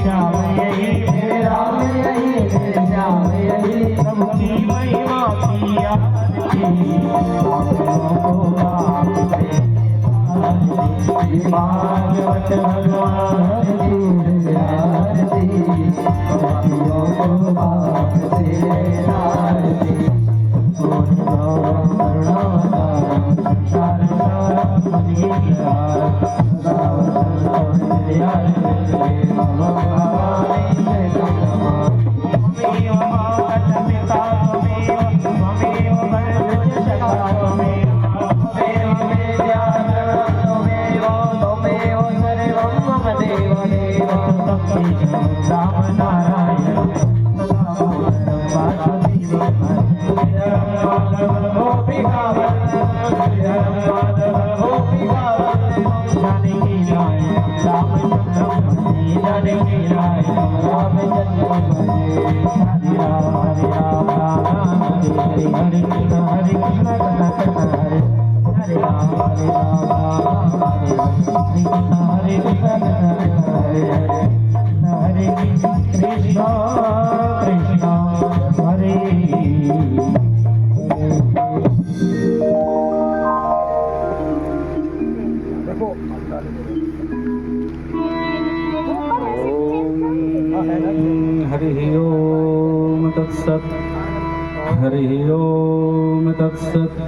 श्याम यही, मेरे राम यही, मेरे श्याम यही, प्रभु की महिमा की आरती, भागवत भगवान की आरती, भक्तियों को बाप से आरती, हरि ओम तत्सत्, हरि ओम तत्सत्,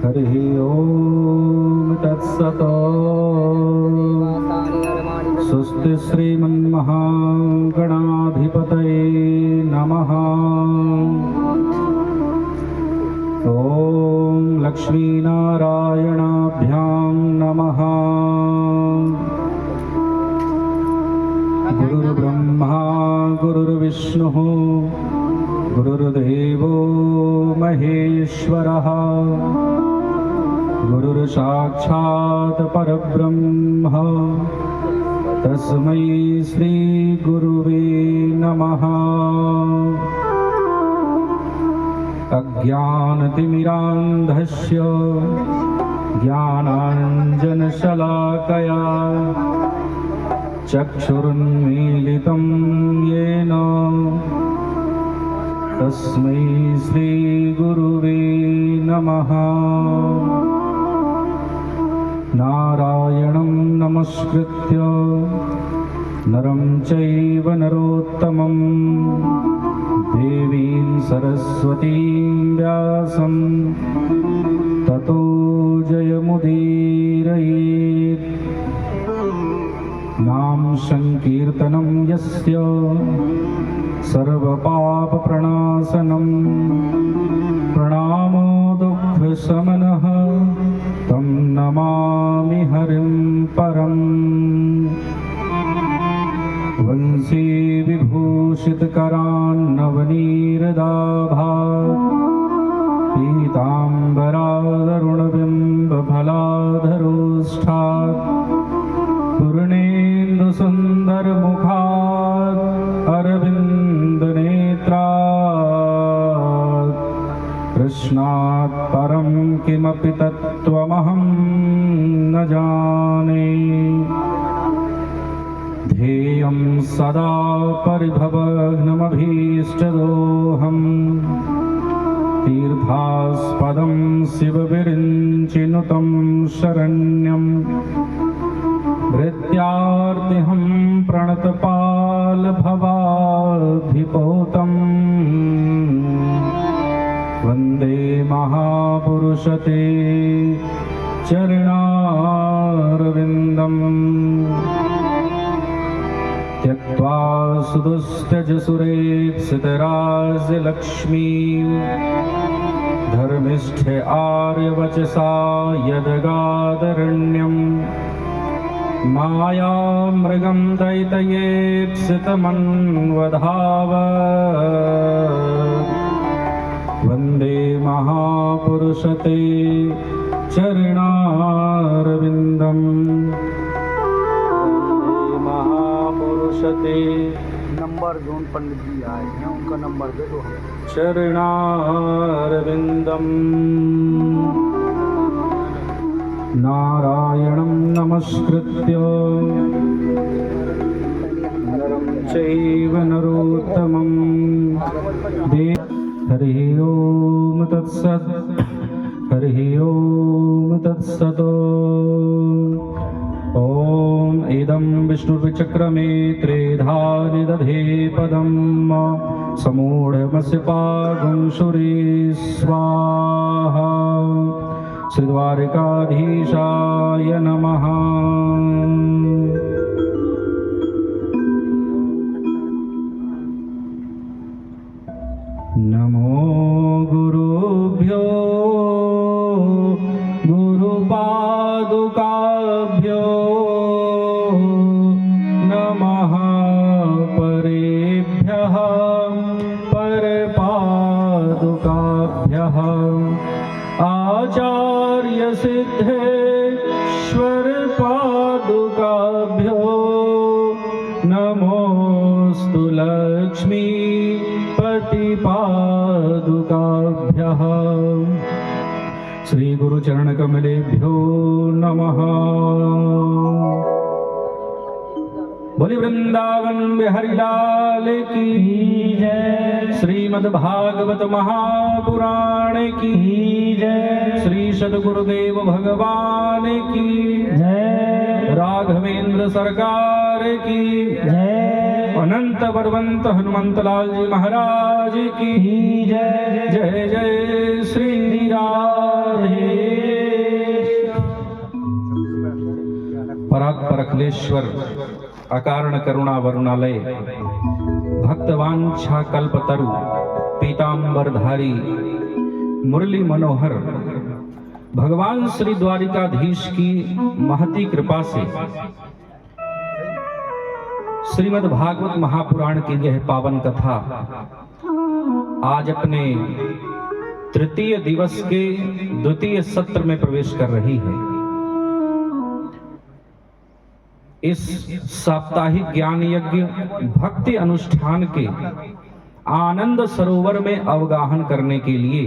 हरि ओम तत्सत्। स्वस्ति श्रीमन्महागणाधिपतये नमः। ओम लक्ष्मीनारायणाभ्यां नमः। गुरुर्ब्रह्मा गुरुर्विष्णुः गुरुर्देवो महेश्वरः, गुरुर्साक्षात् परब्रह्म तस्मै श्री गुरुवे नमः। अज्ञानतिमिरान्धस्य ज्ञानाञ्जनशलाकया चक्षुरुन्मीलितं येन तस्मै श्रीगुरुवे नमः। नारायणं नमस्कृत्य नरं चैव नरोत्तमं, देवीं सरस्वतीं व्यासं ततो जयमुदीरयेत्। नाम संकीर्तनं यस्य सर्वपापप्रणाशनं, प्रणामो दुःखशमनः तं नमामि हरिं परम्। वंशी विभूषितकरान्नवनीरदाभात्, पीताम्बरादरुणबिम्बफलाधरोष्ठात्, पूर्णेन्दुसुन्दरमुखात् अरविन्दनेत्रात्, कृष्णात् परं किमपि तत्त्वमहं न जाने। ध्येयं सदा परिभवघ्नमभीष्टदोहम्, तीर्थास्पदं शिवविरिञ्चिनुतं शरण्यम्। भृत्यार्तिहं प्रणतपालभवाधिपोतम्, वन्दे महापुरुषते चरणारविन्दम्। त्यक्त्वा सुदुष्टजसुरेप्सितराजलक्ष्मीं, धर्मिष्ठ आर्यवचसा यदगादरण्यम्। मायामृगं दैतयेप्सितमन्वधावत्, वन्दे महापुरुषते चरणारविन्दम्। वन्दे महापुरुषते। नंबर जोन पंडित जी आए हैं उनका नंबर दे दो हमें। चरणारविन्दम्। नारायणं नमस्कृत्य नरं चैव नरोत्तमं हरिः ओम तत्सत् हरिः ओम तत्सत् ॐ इदं विष्णुर्विचक्रमे त्रेधा निदधे पदं समूढमस्य पागुंशुरे स्वाहा श्रीद्वारिकाधीशाय नमः। नमो गुरुभ्यो गुरुपादुकाभ्यो नमः परेभ्यः परपादुकाभ्यः आचार्य सिद्धेश्वर पादुकाभ्यो नमोस्तु लक्ष्मीपति पादुकाभ्यः श्री गुरु चरण कमलेभ्यो नमः। बोली वृंदावन बिहारी लाल की जय। श्रीमद् भागवत महापुराण की जय। श्री सद्गुरुदेव भगवान की जय। राघवेंद्र सरकार की जय। अनंत बलवंत हनुमंतलाल जी महाराज की जय। जय जय श्री राधे। परात्पर अखिलेश्वर अकारण करुणा वरुणालय भक्तवांछा कल्पतरु पीतांबरधारी मुरली मनोहर भगवान श्री द्वारिकाधीश की महती कृपा से श्रीमद् भागवत महापुराण की यह पावन कथा आज अपने तृतीय दिवस के द्वितीय सत्र में प्रवेश कर रही है। इस साप्ताहिक ज्ञान यज्ञ भक्ति अनुष्ठान के आनंद सरोवर में अवगाहन करने के लिए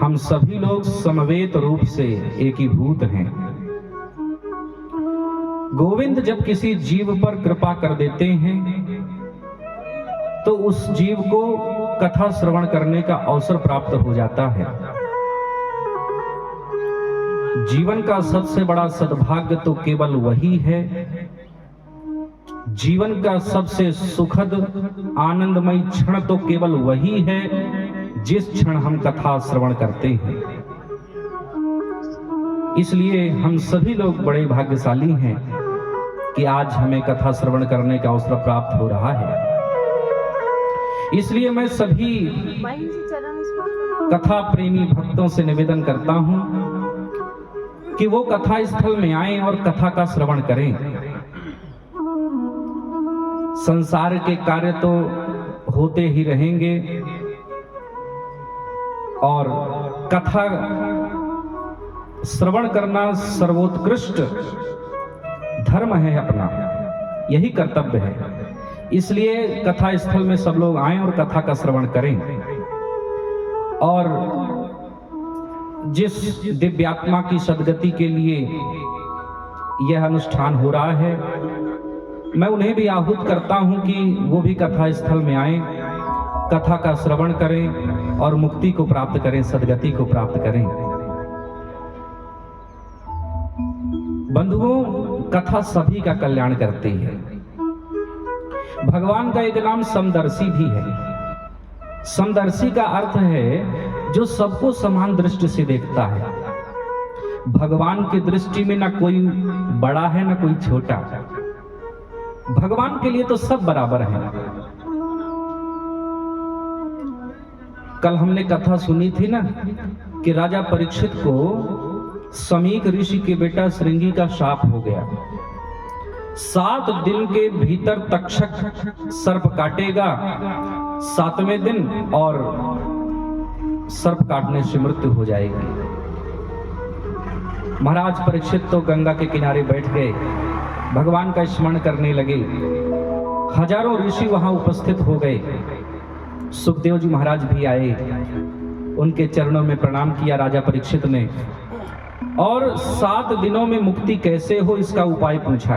हम सभी लोग समवेत रूप से एकीभूत हैं। गोविंद जब किसी जीव पर कृपा कर देते हैं तो उस जीव को कथा श्रवण करने का अवसर प्राप्त हो जाता है। जीवन का सबसे बड़ा सद्भाग्य तो केवल वही है, जीवन का सबसे सुखद आनंदमय क्षण तो केवल वही है जिस क्षण हम कथा श्रवण करते हैं। इसलिए हम सभी लोग बड़े भाग्यशाली हैं कि आज हमें कथा श्रवण करने का अवसर प्राप्त हो रहा है। इसलिए मैं सभी कथा प्रेमी भक्तों से निवेदन करता हूं कि वो कथा स्थल में आएं और कथा का श्रवण करें। संसार के कार्य तो होते ही रहेंगे और कथा श्रवण करना सर्वोत्कृष्ट धर्म है अपना, यही कर्तव्य है। इसलिए कथा स्थल में सब लोग आएं और कथा का श्रवण करें। और जिस दिव्यात्मा की सद्गति के लिए यह अनुष्ठान हो रहा है, मैं उन्हें भी आहूत करता हूं कि वो भी कथा स्थल में आएं, कथा का श्रवण करें और मुक्ति को प्राप्त करें, सद्गति को प्राप्त करें। बंधुओं, कथा सभी का कल्याण करती है। भगवान का एक नाम समदर्शी भी है। समदर्शी का अर्थ है जो सबको समान दृष्टि से देखता है। भगवान की दृष्टि में ना कोई बड़ा है ना कोई छोटा, भगवान के लिए तो सब बराबर है। कल हमने कथा सुनी थी ना कि राजा परीक्षित को समीक ऋषि के बेटा श्रृंगी का शाप हो गया। 7 दिन के भीतर तक्षक सर्प काटेगा, 7वें दिन और सर्प काटने से मृत्यु हो जाएगी। महाराज परीक्षित तो गंगा के किनारे बैठ गए, भगवान का स्मरण करने लगे। हजारों ऋषि वहां उपस्थित हो गए। सुखदेव जी महाराज भी आए, उनके चरणों में प्रणाम किया राजा परीक्षित ने, और 7 दिनों में मुक्ति कैसे हो इसका उपाय पूछा।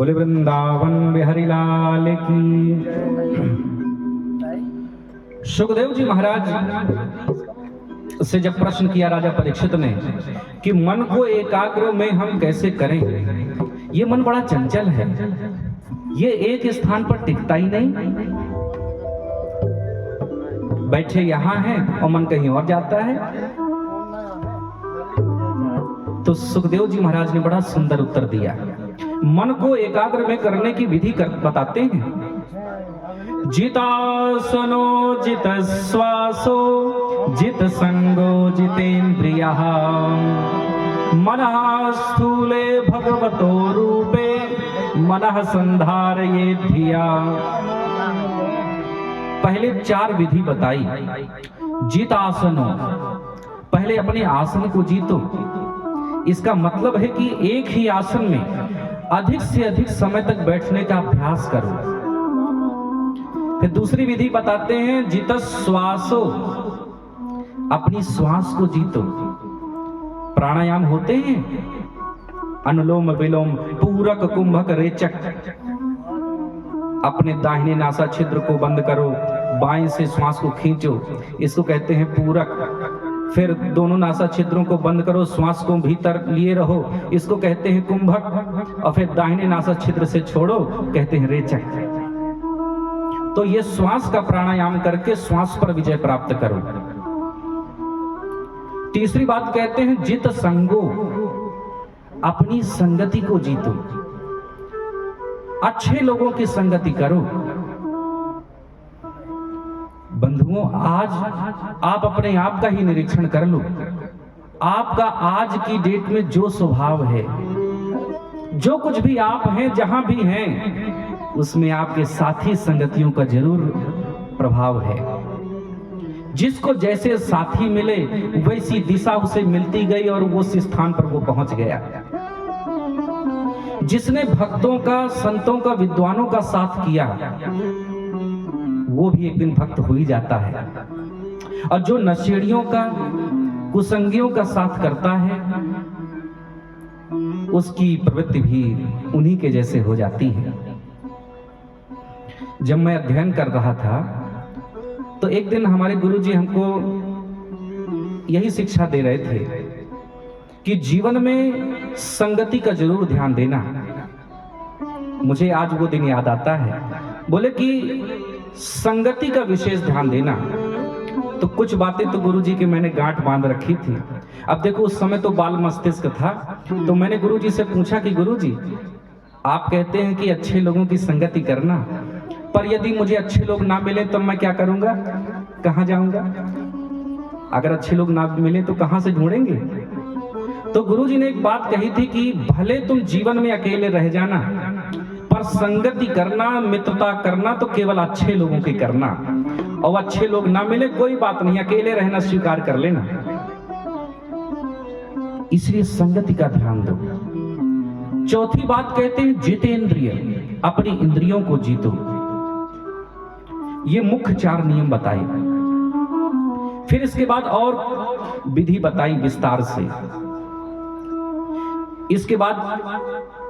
बोले वृंदावन बिहारी लाल की। सुखदेव जी महाराज से जब प्रश्न किया राजा परीक्षित ने कि मन को एकाग्र में हम कैसे करें, ये मन बड़ा चंचल है, ये एक स्थान पर टिकता ही नहीं, बैठे यहां है और मन कहीं और जाता है। तो सुखदेव जी महाराज ने बड़ा सुंदर उत्तर दिया। मन को एकाग्र में करने की विधि बताते हैं। जितासनो जित श्वासो जित संगो जितेन्द्रियः मनः स्थूले भगवतो रूपे मनः संधारये धिया। पहले 4 विधि बताई। जितासनो, पहले अपने आसन को जीतो। इसका मतलब है कि एक ही आसन में अधिक से अधिक समय तक बैठने का अभ्यास करो। फिर दूसरी विधि बताते हैं जित श्वासो, अपनी श्वास को जीतो। प्राणायाम होते हैं, अनुलोम विलोम, पूरक, कुंभक, रेचक। अपने दाहिने नासा छिद्र को बंद करो, बाएं से श्वास को खींचो, इसको कहते हैं पूरक। फिर दोनों नासा छिद्रों को बंद करो, श्वास को भीतर लिए रहो, इसको कहते हैं कुंभक। और फिर दाहिने नासा छिद्र से छोड़ो, कहते हैं रेचक। तो ये श्वास का प्राणायाम करके श्वास पर विजय प्राप्त करो। तीसरी बात कहते हैं जित संगो, अपनी संगति को जीतो। अच्छे लोगों की संगति करो। बंधुओं, आज आप अपने आप का ही निरीक्षण कर लो। आपका आज की डेट में जो स्वभाव है, जो कुछ भी आप हैं, जहां भी हैं, उसमें आपके साथी संगतियों का जरूर प्रभाव है। जिसको जैसे साथी मिले वैसी दिशा उसे मिलती गई और उस स्थान पर वो पहुंच गया। जिसने भक्तों का, संतों का, विद्वानों का साथ किया, वो भी एक दिन भक्त हो ही जाता है। और जो नशेड़ियों का, कुसंगियों का साथ करता है, उसकी प्रवृत्ति भी उन्हीं के जैसे हो जाती है। जब मैं अध्ययन कर रहा था तो एक दिन हमारे गुरुजी हमको यही शिक्षा दे रहे थे कि जीवन में संगति का जरूर ध्यान देना। मुझे आज वो दिन याद आता है। बोले कि संगति का विशेष ध्यान देना। तो कुछ बातें तो गुरुजी की मैंने गांठ बांध रखी थी। अब देखो, उस समय तो बाल मस्तिष्क था, तो मैंने गुरुजी से पूछा कि गुरुजी, आप कहते हैं कि अच्छे लोगों की संगति करना, पर यदि मुझे अच्छे लोग ना मिले तो मैं क्या करूंगा, कहां जाऊंगा? अगर अच्छे लोग ना मिले तो कहां से ढूंढेंगे? तो गुरुजी ने एक बात कही थी कि भले तुम जीवन में अकेले रह जाना, पर संगति करना, मित्रता करना तो केवल अच्छे लोगों की करना। और अच्छे लोग ना मिले कोई बात नहीं, अकेले रहना स्वीकार कर लेना। इसलिए संगति का ध्यान दो। चौथी बात कहते हैं जितेंद्रिय, अपनी इंद्रियों को जीतो। ये मुख्य 4 नियम बताए। फिर इसके बाद और विधि बताई विस्तार से। इसके बाद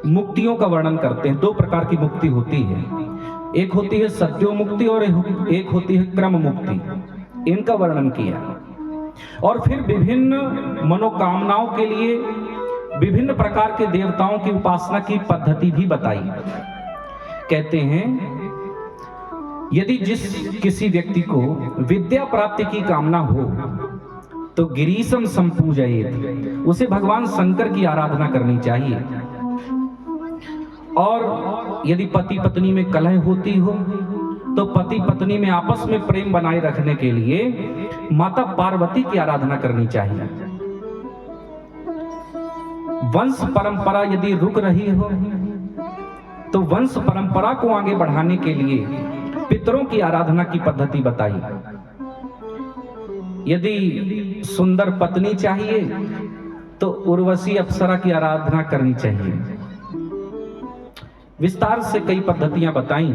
मुक्तियों का वर्णन करते हैं। 2 प्रकार की मुक्ति होती है, एक होती है सद्यो मुक्ति और एक होती है क्रम मुक्ति। इनका वर्णन किया और फिर विभिन्न मनोकामनाओं के लिए विभिन्न प्रकार के देवताओं की उपासना की पद्धति भी बताई। कहते हैं यदि किसी व्यक्ति को विद्या प्राप्ति की कामना हो तो गिरीशम संपूजयेत, उसे भगवान शंकर की आराधना करनी चाहिए। और यदि पति पत्नी में कलह होती हो तो पति पत्नी में आपस में प्रेम बनाए रखने के लिए माता पार्वती की आराधना करनी चाहिए। वंश परंपरा यदि रुक रही हो तो वंश परंपरा को आगे बढ़ाने के लिए पितरों की आराधना की पद्धति बताई। यदि सुंदर पत्नी चाहिए तो उर्वशी अप्सरा की आराधना करनी चाहिए। विस्तार से कई पद्धतियां बताई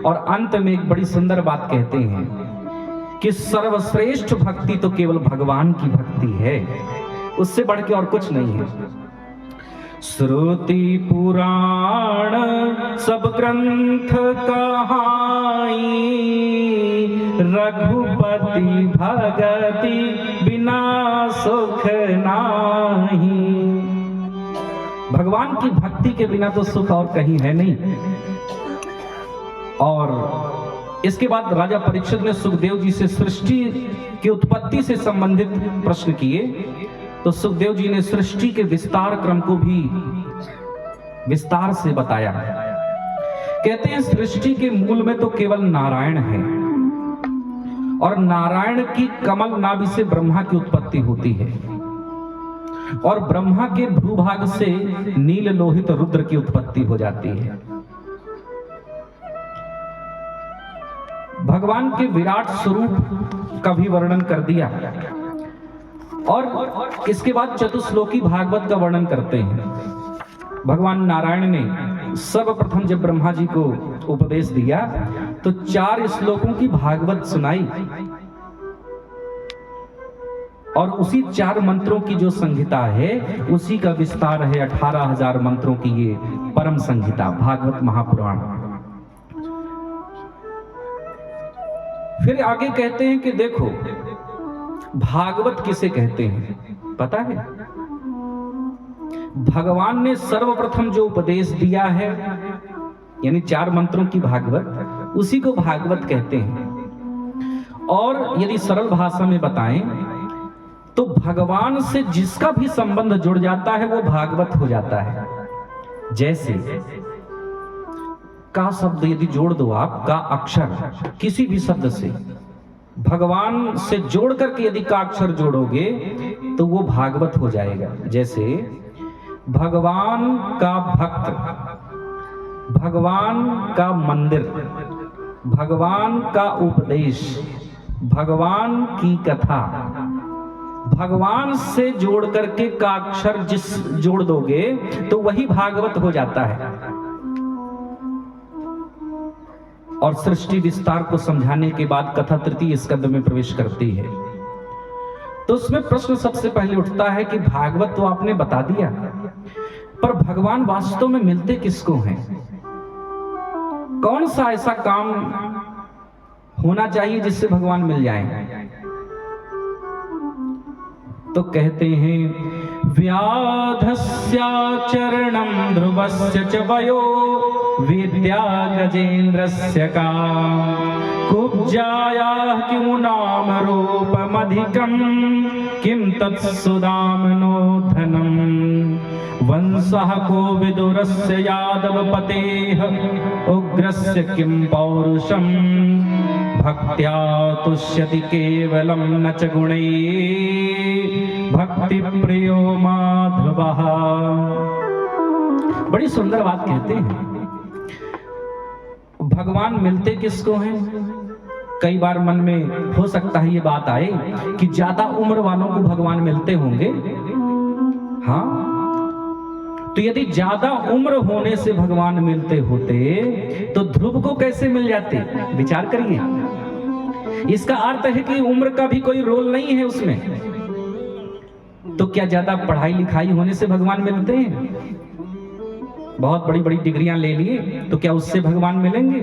और अंत में एक बड़ी सुंदर बात कहते हैं कि सर्वश्रेष्ठ भक्ति तो केवल भगवान की भक्ति है, उससे बढ़ के और कुछ नहीं है। श्रुति पुराण सब ग्रंथ कहाई, रघुपति भगति बिना सुख नाही। भगवान की भक्ति के बिना तो सुख और कहीं है नहीं। और इसके बाद राजा परीक्षित ने सुखदेव जी से सृष्टि की उत्पत्ति से संबंधित प्रश्न किए, तो सुखदेव जी ने सृष्टि के विस्तार क्रम को भी विस्तार से बताया। कहते हैं सृष्टि के मूल में तो केवल नारायण है, और नारायण की कमल नाभि से ब्रह्मा की उत्पत्ति होती है, और ब्रह्मा के भ्रूभाग से नील लोहित रुद्र की उत्पत्ति हो जाती है। भगवान के विराट स्वरूप का भी वर्णन कर दिया, और इसके बाद चतुश्लोकी भागवत का वर्णन करते हैं। भगवान नारायण ने सर्वप्रथम जब ब्रह्मा जी को उपदेश दिया तो 4 श्लोकों की भागवत सुनाई, और उसी 4 मंत्रों की जो संहिता है उसी का विस्तार है 18,000 मंत्रों की ये परम संहिता भागवत महापुराण। फिर आगे कहते हैं कि देखो भागवत किसे कहते हैं पता है? भगवान ने सर्वप्रथम जो उपदेश दिया है यानी 4 मंत्रों की भागवत, उसी को भागवत कहते हैं। और यदि सरल भाषा में बताएं तो भगवान से जिसका भी संबंध जुड़ जाता है वो भागवत हो जाता है। जैसे का शब्द यदि जोड़ दो आप, का अक्षर किसी भी शब्द से भगवान से जोड़ करके यदि का अक्षर जोड़ोगे तो वो भागवत हो जाएगा। जैसे भगवान का भक्त, भगवान का मंदिर, भगवान का उपदेश, भगवान की कथा, भगवान से जोड़ करके का अक्षर जिस जोड़ दोगे तो वही भागवत हो जाता है। और सृष्टि विस्तार को समझाने के बाद कथा तृतीय स्कंद में प्रवेश करती है। तो उसमें प्रश्न सबसे पहले उठता है कि भागवत तो आपने बता दिया, पर भगवान वास्तव में मिलते किसको हैं? कौन सा ऐसा काम होना चाहिए जिससे भगवान मिल जाएं? तो कहते हैं व्याधस्या चरणं ध्रुवस्य च वयो विद्या गजेन्द्रस्य का कुब्जायाः किमु नाम रूपमधिकं किं तत्सुदाम्नो धनम् वंशः को विदुरस्य यादवपतेः उग्रस्य किं पौरुषम् भक्त्या तुष्यति केवलं न च गुणैः भक्ति प्रियो माधवः। बड़ी सुंदर बात कहते हैं। भगवान मिलते किसको हैं? कई बार मन में हो सकता है ये बात आए कि ज्यादा उम्र वालों को भगवान मिलते होंगे। हाँ, तो यदि ज्यादा उम्र होने से भगवान मिलते होते तो ध्रुव को कैसे मिल जाते? विचार करिए। इसका अर्थ है कि उम्र का भी कोई रोल नहीं है उसमें। तो क्या ज्यादा पढ़ाई लिखाई होने से भगवान मिलते हैं? बहुत बड़ी बड़ी डिग्रियां ले लिए तो क्या उससे भगवान मिलेंगे?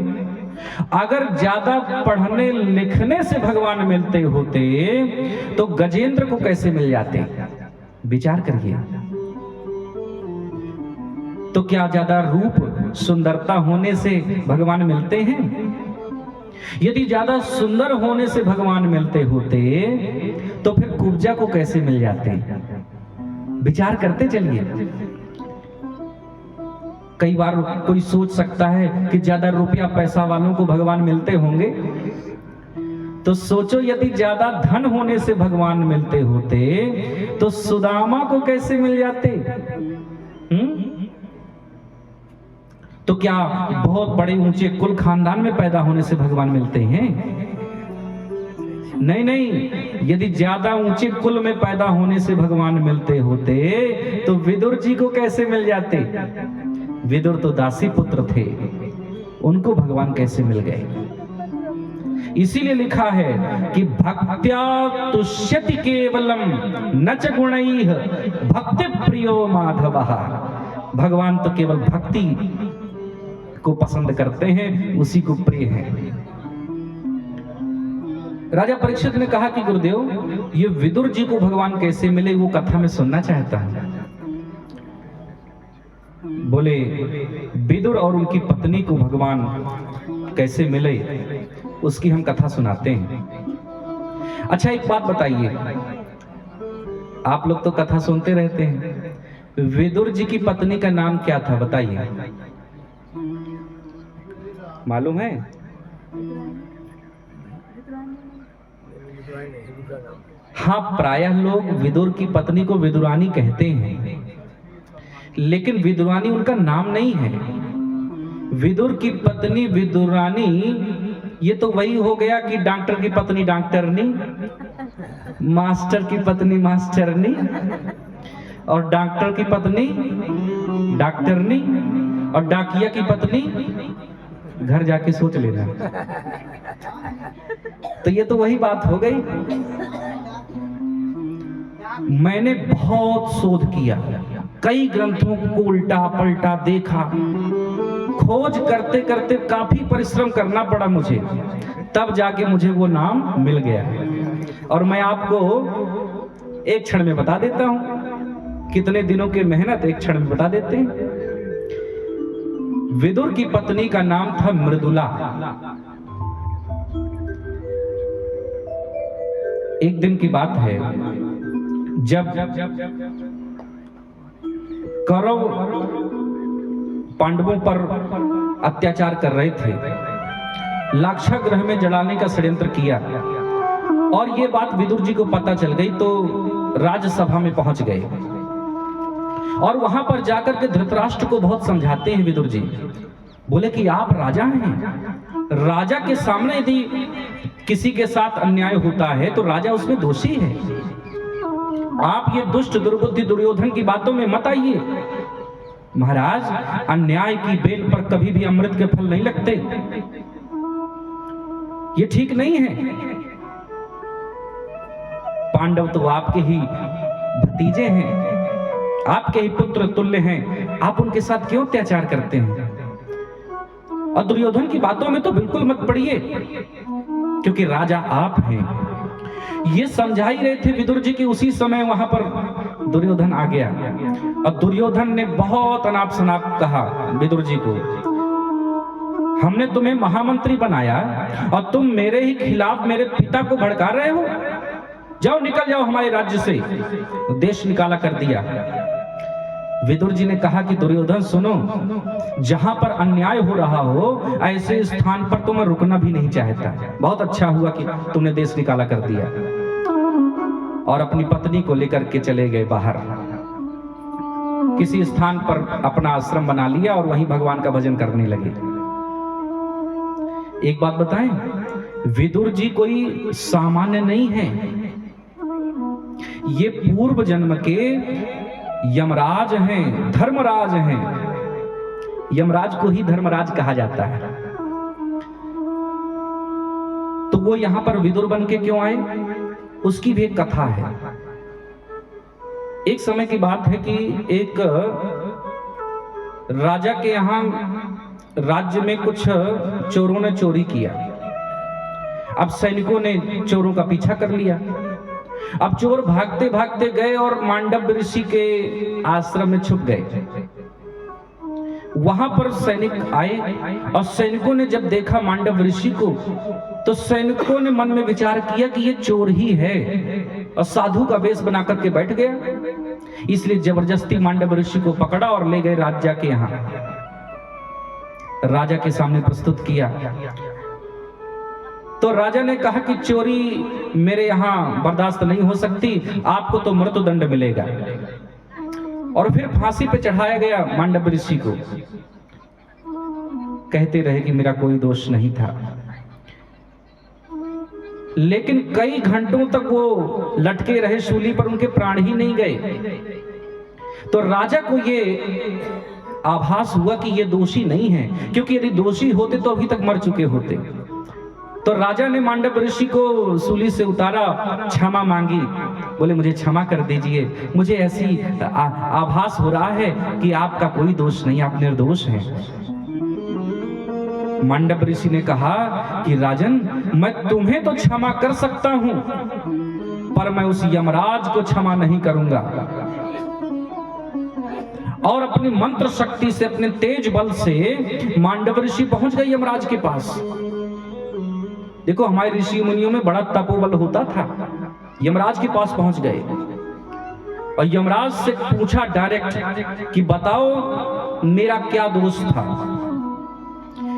अगर ज्यादा पढ़ने लिखने से भगवान मिलते होते तो गजेंद्र को कैसे मिल जाते? विचार करिए। तो क्या ज्यादा रूप सुंदरता होने से भगवान मिलते हैं? यदि ज्यादा सुंदर होने से भगवान मिलते होते तो फिर कुब्जा को कैसे मिल जाते? विचार करते चलिए। कई बार कोई सोच सकता है कि ज्यादा रुपया पैसा वालों को भगवान मिलते होंगे। तो सोचो यदि ज्यादा धन होने से भगवान मिलते होते तो सुदामा को कैसे मिल जाते? तो क्या बहुत बड़े ऊंचे कुल खानदान में पैदा होने से भगवान मिलते हैं? नहीं नहीं, यदि ज्यादा ऊंचे कुल में पैदा होने से भगवान मिलते होते तो विदुर जी को कैसे मिल जाते? विदुर तो दासी पुत्र थे, उनको भगवान कैसे मिल गए? इसीलिए लिखा है कि भक्त्या तुष्यति केवलम न च गुणैः भक्ति प्रियो माधवः। भगवान तो केवल भक्ति को पसंद करते हैं, उसी को प्रिय है। राजा परीक्षित ने कहा कि गुरुदेव, ये विदुर जी को भगवान कैसे मिले, वो कथा में सुनना चाहता हूं। बोले, विदुर और उनकी पत्नी को भगवान कैसे मिले, उसकी हम कथा सुनाते हैं। अच्छा, एक बात बताइए, आप लोग तो कथा सुनते रहते हैं, विदुर जी की पत्नी का नाम क्या था, बताइए, मालूम है? हाँ, प्रायः लोग विदुर की पत्नी को विदुरानी कहते हैं, लेकिन विदुरानी उनका नाम नहीं है। विदुर की पत्नी विदुरानी, ये तो वही हो गया कि डॉक्टर की पत्नी डॉक्टरनी, मास्टर की पत्नी मास्टरनी, और डॉक्टर की पत्नी डॉक्टरनी, और डाकिया की पत्नी, घर जाके सोच लेना। तो ये तो वही बात हो गई। मैंने बहुत शोध किया, कई ग्रंथों को उल्टा पलटा देखा, खोज करते करते काफी परिश्रम करना पड़ा मुझे, तब जाके मुझे वो नाम मिल गया। और मैं आपको एक क्षण में बता देता हूं, कितने दिनों की मेहनत एक क्षण में बता देते हैं। विदुर की पत्नी का नाम था मृदुला। एक दिन की बात है, जब कौरव पांडवों पर अत्याचार कर रहे थे, लाक्षागृह में जलाने का षड्यंत्र किया, और ये बात विदुर जी को पता चल गई, तो राजसभा में पहुंच गए, और वहां पर जाकर के धृतराष्ट्र को बहुत समझाते हैं विदुर जी। बोले कि आप राजा हैं, राजा के सामने यदि किसी के साथ अन्याय होता है तो राजा उसमें दोषी है। आप ये दुष्ट दुर्बुद्धि दुर्योधन की बातों में मत आइए। महाराज, अन्याय की बेल पर कभी भी अमृत के फल नहीं लगते, ये ठीक नहीं है। पांडव तो आपके ही भतीजे हैं, आपके ही पुत्र तुल्य हैं, आप उनके साथ क्यों अत्याचार करते हैं? और दुर्योधन की बातों में तो बिल्कुल मत पड़िए, क्योंकि राजा आप हैं। ये समझा ही रहे थे विदुर जी की, उसी समय वहां पर दुर्योधन आ गया, और दुर्योधन ने बहुत अनाप शनाप कहा विदुर जी को, हमने तुम्हें महामंत्री बनाया और तुम मेरे ही खिलाफ मेरे पिता को भड़का रहे हो, जाओ निकल जाओ हमारे राज्य से। देश निकाला कर दिया। विदुर जी ने कहा कि दुर्योधन सुनो, जहां पर अन्याय हो रहा हो ऐसे स्थान पर तो मैं रुकना भी नहीं चाहता। बहुत अच्छा हुआ कि तुमने देश निकाला कर दिया। और अपनी पत्नी को लेकर के चले गए बाहर, किसी स्थान पर अपना आश्रम बना लिया और वहीं भगवान का भजन करने लगे। एक बात बताएं, विदुर जी कोई सामान्य नहीं है, ये पूर्व जन्म के यमराज हैं, धर्मराज हैं। यमराज को ही धर्मराज कहा जाता है। तो वो यहां पर विदुर बन के क्यों आए, उसकी भी एक कथा है। एक समय की बात है कि एक राजा के यहां राज्य में कुछ चोरों ने चोरी किया। अब सैनिकों ने चोरों का पीछा कर लिया। अब चोर भागते भागते गए और मांडव ऋषि के आश्रम में छुप गए। वहां पर सैनिक आए और सैनिकों ने जब देखा मांडव ऋषि को, तो सैनिकों ने मन में विचार किया कि ये चोर ही है, और साधु का वेश बना करके बैठ गया। इसलिए जबरदस्ती मांडव ऋषि को पकड़ा और ले गए राजा के यहाँ, राजा के सामने प्रस्तुत किया। तो राजा ने कहा कि चोरी मेरे यहां बर्दाश्त नहीं हो सकती, आपको तो मृत्युदंड मिलेगा। और फिर फांसी पे चढ़ाया गया मांडव ऋषि को। कहते रहे कि मेरा कोई दोष नहीं था, लेकिन कई घंटों तक वो लटके रहे शूली पर, उनके प्राण ही नहीं गए। तो राजा को ये आभास हुआ कि ये दोषी नहीं है, क्योंकि यदि दोषी होते तो अभी तक मर चुके होते। तो राजा ने मांडव ऋषि को सूली से उतारा, क्षमा मांगी, बोले मुझे क्षमा कर दीजिए, मुझे ऐसी आभास हो रहा है कि आपका कोई दोष नहीं, आप निर्दोष हैं। मांडव ऋषि ने कहा कि राजन, मैं तुम्हें तो क्षमा कर सकता हूं, पर मैं उस यमराज को क्षमा नहीं करूंगा। और अपनी मंत्र शक्ति से, अपने तेज बल से मांडव ऋषि पहुंच गए यमराज के पास। देखो, हमारे ऋषि मुनियों में बड़ा तपोबल होता था। यमराज के पास पहुंच गए और यमराज से पूछा डायरेक्ट कि बताओ मेरा क्या दोष था,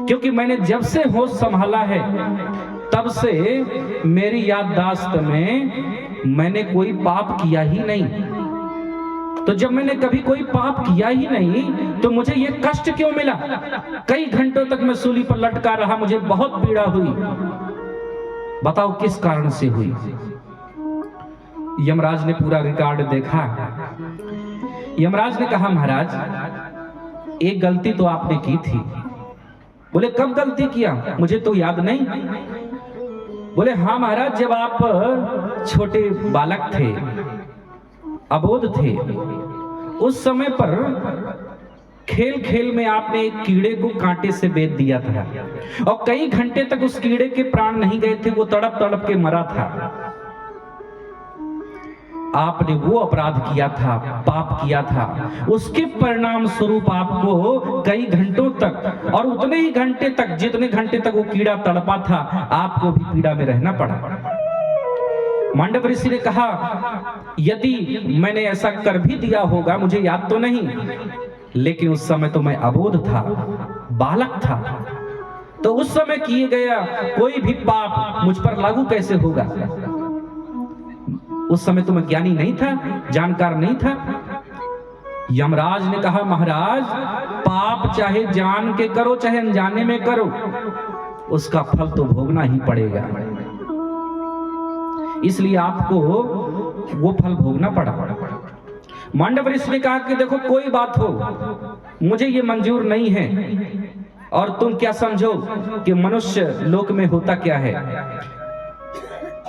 क्योंकि मैंने जब से होश संभाला है तब से मेरी याददाश्त में मैंने कोई पाप किया ही नहीं। तो जब मैंने कभी कोई पाप किया ही नहीं तो मुझे ये कष्ट क्यों मिला? कई घंटों तक मैं सूली पर लटका रहा, मुझे बहुत पीड़ा हुई, बताओ किस कारण से हुई? यमराज ने पूरा रिकॉर्ड देखा। यमराज ने कहा महाराज, एक गलती तो आपने की थी। बोले कब गलती किया? मुझे तो याद नहीं। बोले हाँ महाराज, जब आप छोटे बालक थे, अबोध थे, उस समय पर खेल खेल में आपने एक कीड़े को कांटे से बेध दिया था और कई घंटे तक उस कीड़े के प्राण नहीं गए थे, वो तड़प तड़प के मरा था। आपने वो अपराध किया था, पाप किया था, उसके परिणाम स्वरूप आपको कई घंटों तक और उतने ही घंटे तक, जितने घंटे तक वो कीड़ा तड़पा था, आपको भी पीड़ा में रहना पड़ा। मांडव ऋषि ने कहा यदि मैंने ऐसा कर भी दिया होगा, मुझे याद तो नहीं, लेकिन उस समय तो मैं अबोध था, बालक था, तो उस समय किए गया कोई भी पाप मुझ पर लागू कैसे होगा? उस समय तो मैं ज्ञानी नहीं था, जानकार नहीं था। यमराज ने कहा महाराज, पाप चाहे जान के करो चाहे अनजाने में करो, उसका फल तो भोगना ही पड़ेगा, इसलिए आपको वो फल भोगना पड़ा। मांडव ऋषि ने कहा कि देखो कोई बात हो, मुझे ये मंजूर नहीं है, और तुम क्या समझो कि मनुष्य लोक में होता क्या है?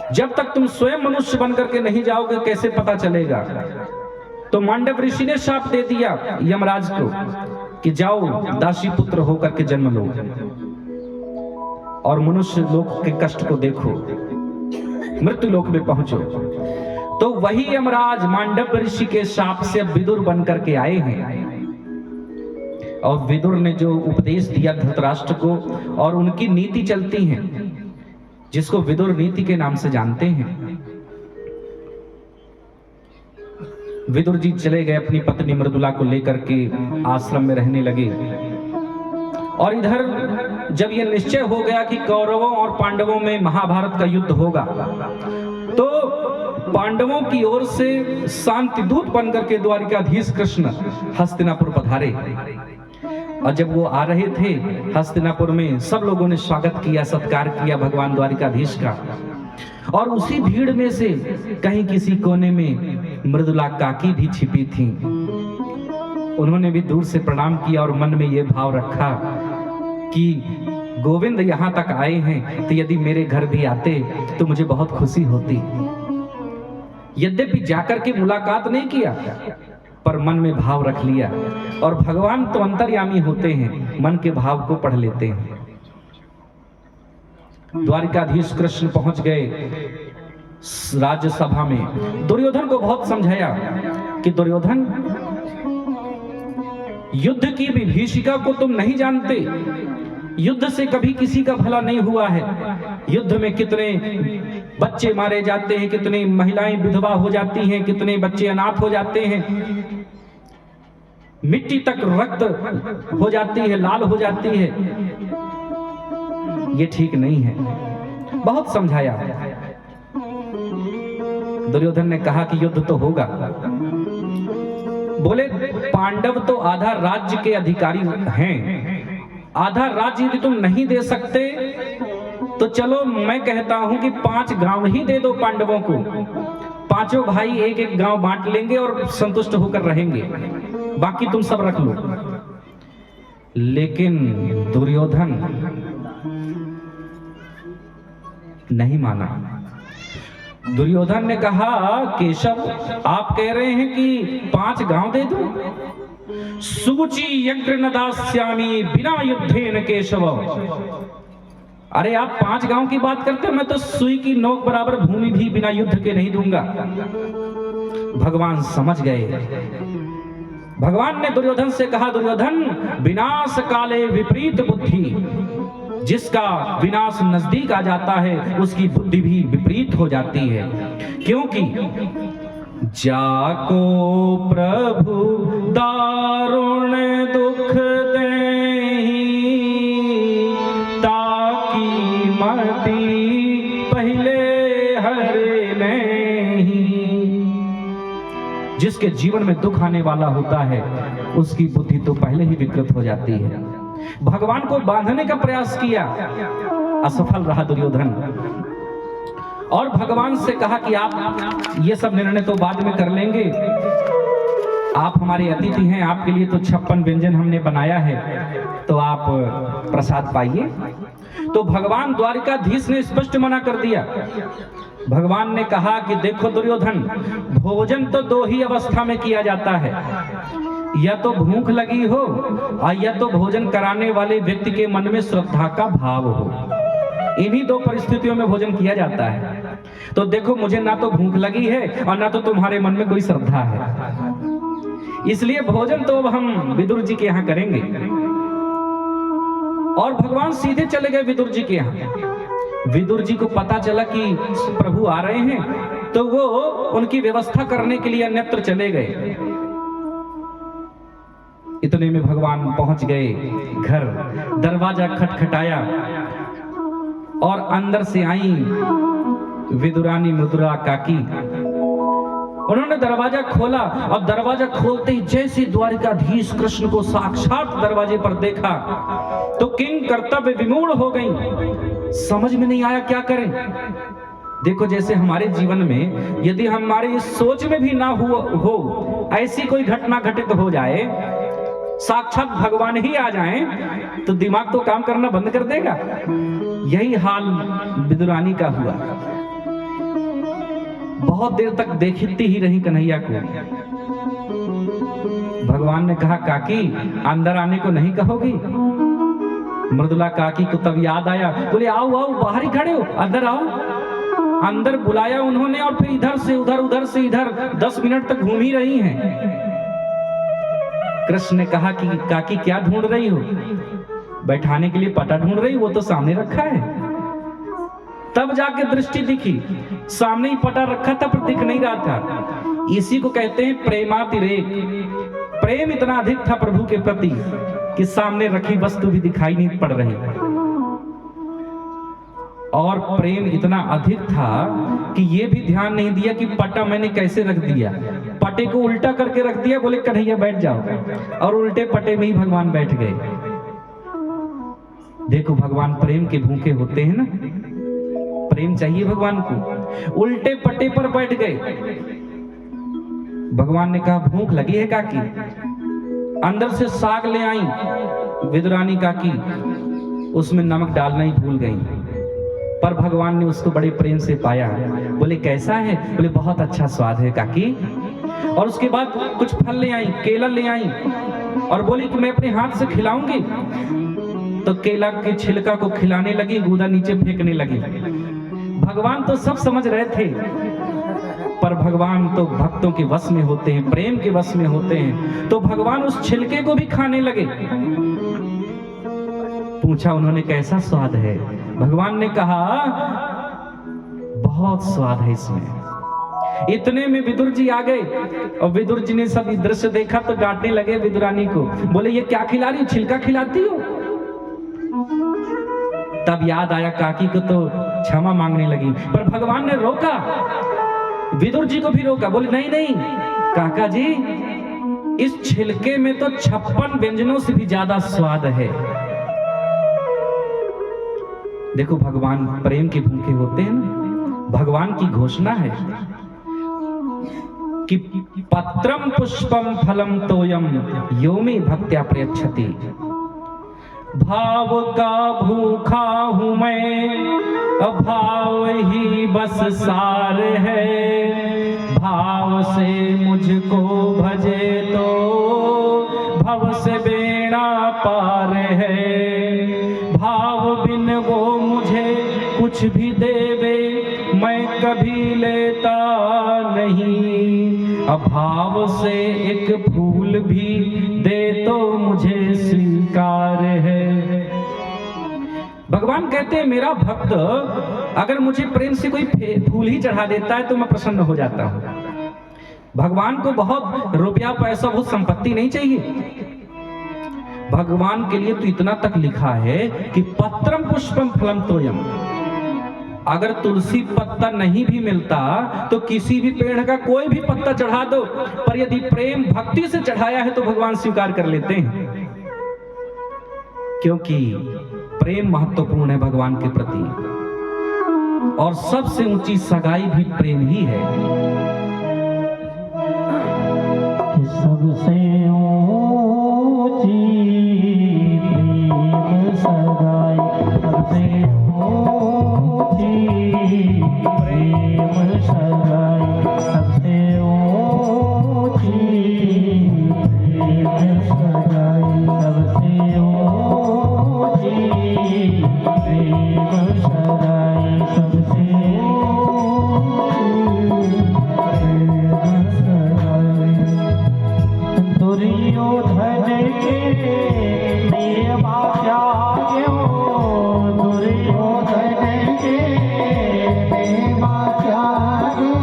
जब तक तुम स्वयं मनुष्य बनकर के नहीं जाओगे कैसे पता चलेगा? तो मांडव ऋषि ने शाप दे दिया यमराज को कि जाओ दासी पुत्र होकर के जन्म लो और मनुष्य लोक के कष्ट को देखो, मृत्यु लोक में पहुंचो। तो वही यमराज मांडव ऋषि के शाप से विदुर बनकर के आए हैं, और विदुर ने जो उपदेश दिया धृतराष्ट्र को, और उनकी नीति चलती है जिसको विदुर नीति के नाम से जानते हैं। विदुर जी चले गए, अपनी पत्नी मृदुला को लेकर के आश्रम में रहने लगे। और इधर जब यह निश्चय हो गया कि कौरवों और पांडवों में महाभारत का युद्ध होगा, तो पांडवों की ओर से शांति दूत बनकर के द्वारिकाधीश कृष्ण हस्तिनापुर पधारे। और जब वो आ रहे थे हस्तिनापुर में, सब लोगों ने स्वागत किया, सत्कार किया भगवान द्वारिकाधीश का। और उसी भीड़ में से कहीं किसी कोने में मृदुला काकी भी छिपी थी। उन्होंने भी दूर से प्रणाम किया और मन में ये भाव रखा कि गोविंद यहाँ तक आए हैं, तो यदि मेरे घर भी आते तो मुझे बहुत खुशी होती। यद्यपि जाकर के मुलाकात नहीं किया, पर मन में भाव रख लिया, और भगवान तो अंतर्यामी होते हैं, मन के भाव को पढ़ लेते हैं। द्वारिकाधीश कृष्ण पहुंच गए राज्यसभा में। दुर्योधन को बहुत समझाया कि दुर्योधन, युद्ध की विभीषिका को तुम नहीं जानते, युद्ध से कभी किसी का भला नहीं हुआ है। युद्ध में कितने बच्चे मारे जाते हैं, कितनी महिलाएं विधवा हो जाती हैं, कितने बच्चे अनाथ हो जाते हैं, मिट्टी तक रक्त हो जाती है, लाल हो जाती है, ये ठीक नहीं है। बहुत समझाया। दुर्योधन ने कहा कि युद्ध तो होगा। बोले पांडव तो आधा राज्य के अधिकारी हैं, आधा राज्य यदि तुम नहीं दे सकते तो चलो मैं कहता हूं कि 5 गांव ही दे दो पांडवों को। पांचों भाई एक एक गांव बांट लेंगे और संतुष्ट होकर रहेंगे, बाकी तुम सब रख लो। लेकिन दुर्योधन नहीं माना। दुर्योधन ने कहा, केशव आप कह रहे हैं कि 5 गांव दे दूं? सुगुची यज्ञ न दास्यामि बिना युद्धेन केशव। अरे आप 5 गांव की बात करते हो, मैं तो सुई की नोक बराबर भूमि भी बिना युद्ध के नहीं दूंगा। भगवान समझ गए। भगवान ने दुर्योधन से कहा, दुर्योधन विनाश काले विपरीत बुद्धि, जिसका विनाश नजदीक आ जाता है उसकी बुद्धि भी विपरीत हो जाती है। क्योंकि जाको प्रभु दारुण दुख देहि, ताकी मति पहले हरे नहीं। जिसके जीवन में दुख आने वाला होता है उसकी बुद्धि तो पहले ही विकृत हो जाती है। भगवान को बांधने का प्रयास किया, असफल रहा दुर्योधन। और भगवान से कहा कि आप ये सब निर्णय तो बाद में कर लेंगे, आप हमारे अतिथि हैं, आपके लिए तो 56 व्यंजन हमने बनाया है, तो आप प्रसाद पाइए। तो भगवान द्वारिकाधीश ने स्पष्ट मना कर दिया। भगवान ने कहा कि देखो दुर्योधन, भोजन तो 2 ही अवस्था में किया जाता है, या तो भूख लगी हो और या तो भोजन कराने वाले व्यक्ति के मन में श्रद्धा का भाव हो। इन्हीं 2 परिस्थितियों में भोजन किया जाता है। तो देखो, मुझे ना तो भूख लगी है और ना तो तुम्हारे मन में कोई श्रद्धा है, इसलिए भोजन तो अब हम विदुर जी के यहाँ करेंगे। और भगवान सीधे चले गए विदुर जी के यहाँ। विदुर जी को पता चला कि प्रभु आ रहे हैं, तो वो उनकी व्यवस्था करने के लिए अन्यत्र चले गए। इतने में भगवान पहुंच गए घर, दरवाजा खटखटाया और अंदर से आई विदुरानी मृदुला काकी। उन्होंने दरवाजा खोला और दरवाजा खोलते ही जैसे द्वारिकाधीश कृष्ण को साक्षात दरवाजे पर देखा तो किंग कर्तव्य विमूढ़ हो गई। समझ में नहीं आया क्या करें। देखो, जैसे हमारे जीवन में यदि हमारे इस सोच में भी ना हो ऐसी कोई घटना घटित हो जाए, साक्षात भगवान ही आ जाएं, तो दिमाग तो काम करना बंद कर देगा। यही हाल विदुरानी का हुआ। बहुत देर तक देखती ही रही कन्हैया को। भगवान ने कहा, काकी अंदर आने को नहीं कहोगी? मृदुला काकी को तब याद आया, बोले आओ आओ, बाहर ही खड़े हो, अंदर आओ। अंदर बुलाया उन्होंने और फिर इधर से उधर, उधर से इधर 10 मिनट तक घूम ही रही हैं। कृष्ण ने कहा कि काकी क्या ढूंढ रही हो? बैठाने के लिए पटा ढूंढ रही, वो तो सामने रखा है। तब जाके दृष्टि दिखी, सामने ही पटा रखा था पर दिख नहीं रहा था। इसी को कहते हैं प्रेमातिरेक। प्रेम इतना अधिक था प्रभु के प्रति कि सामने रखी वस्तु भी दिखाई नहीं पड़ रही। और प्रेम इतना अधिक था कि ये भी ध्यान नहीं दिया कि पटा मैंने कैसे रख दिया। पटे को उल्टा करके रख दिया, बोले कन्हैया बैठ जाओ, और उल्टे पटे में ही भगवान बैठ गए। देखो, भगवान प्रेम के भूखे होते हैं ना, प्रेम चाहिए भगवान को। उल्टे पटे पर बैठ गए। भगवान ने कहा, भूख लगी है काकी? अंदर से साग ले आई विदुरानी काकी, उसमें नमक डालना ही भूल गई, पर भगवान ने उसको बड़े प्रेम से पाया। बोले कैसा है? बोले बहुत अच्छा स्वाद है काकी। और उसके बाद कुछ फल ले आई, केला ले आई और बोली कि मैं अपने हाथ से खिलाऊंगी। तो केला के छिलका को खिलाने लगी, गूदा नीचे फेंकने लगी। भगवान तो सब समझ रहे थे, पर भगवान तो भक्तों के वश में होते हैं, प्रेम के वश में होते हैं। तो भगवान उस छिलके को भी खाने लगे। पूछा उन्होंने कैसा स्वाद है? भगवान ने कहा बहुत स्वाद है इसमें। इतने में विदुर जी आ गए और विदुर जी ने सब दृश्य देखा तो डांटने लगे विदुरानी को। बोले ये क्या खिला रही हो? छिलका खिलाती हो? तब याद आया काकी को, तो क्षमा मांगने लगी, पर भगवान ने रोका, विदुर जी को भी रोका। बोले नहीं नहीं काका जी, इस छिलके में तो 56 व्यंजनों से भी ज्यादा स्वाद है। देखो, भगवान प्रेम के भूखे होते हैं ना। भगवान की घोषणा है कि पत्रम पुष्पम फलम तोयम यो मे भक्त्या प्रयच्छति। भाव का भूखा हूँ मैं, भाव ही बस सार है। भाव से मुझको भजे तो भव से बेड़ा पार है। भाव बिन वो मुझे कुछ भी देवे मैं कभी लेता नहीं। अभाव से एक फूल भी दे तो मुझे स्वीकार है। भगवान कहते हैं मेरा भक्त अगर मुझे प्रेम से कोई फूल ही चढ़ा देता है तो मैं प्रसन्न हो जाता हूं। भगवान को बहुत रुपया पैसा बहुत संपत्ति नहीं चाहिए। भगवान के लिए तो इतना तक लिखा है कि पत्रम पुष्पम फलम तोयम। अगर तुलसी पत्ता नहीं भी मिलता तो किसी भी पेड़ का कोई भी पत्ता चढ़ा दो, पर यदि प्रेम भक्ति से चढ़ाया है तो भगवान स्वीकार कर लेते हैं, क्योंकि प्रेम महत्वपूर्ण है भगवान के प्रति। और सबसे ऊंची सगाई भी प्रेम ही है। सबसे ऊंची प्रेम सगाई, सबसे ऊंची प्रेम सगाई, सबसे ऊंची प्रेम सगाई, सबसे ऊंची प्रेम सगाई, सबसे दुर्योधन के देवा त्याग्यो, दुर्योधन के देवा त्यागे,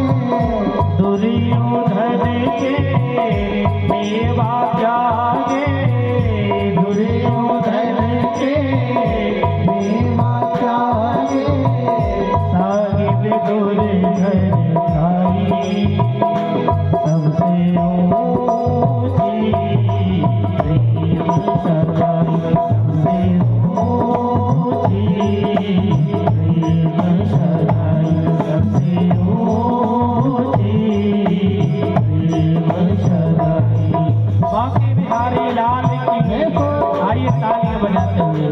दुर्योधन के देवा त्यागे, दुर्योधन के देवा त्यागे, साहिब दुर्धन खाई, सबसे ऊंची प्रेम सगाई, सबसे ऊंची प्रेम सगाई, सबसे ऊंची प्रेम सगाई। बांके बिहारी लाल की आइए तालियां बजाते हुए।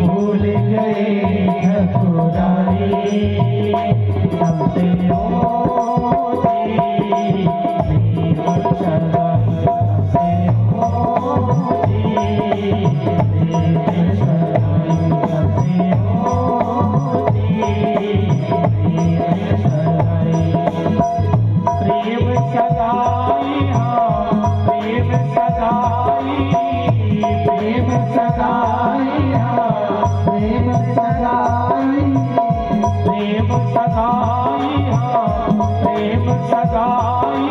भूल गए ठकुराई। सबसे ऊंची प्रेम सगाई, सबसे ऊंची प्रेम सगाई, सबसे ऊंची प्रेम सगाई। प्रेम सगाई हाँ प्रेम सगाई, प्रेम सगाई हाँ प्रेम सगाई, प्रेम सगाई हाँ प्रेम सगाई,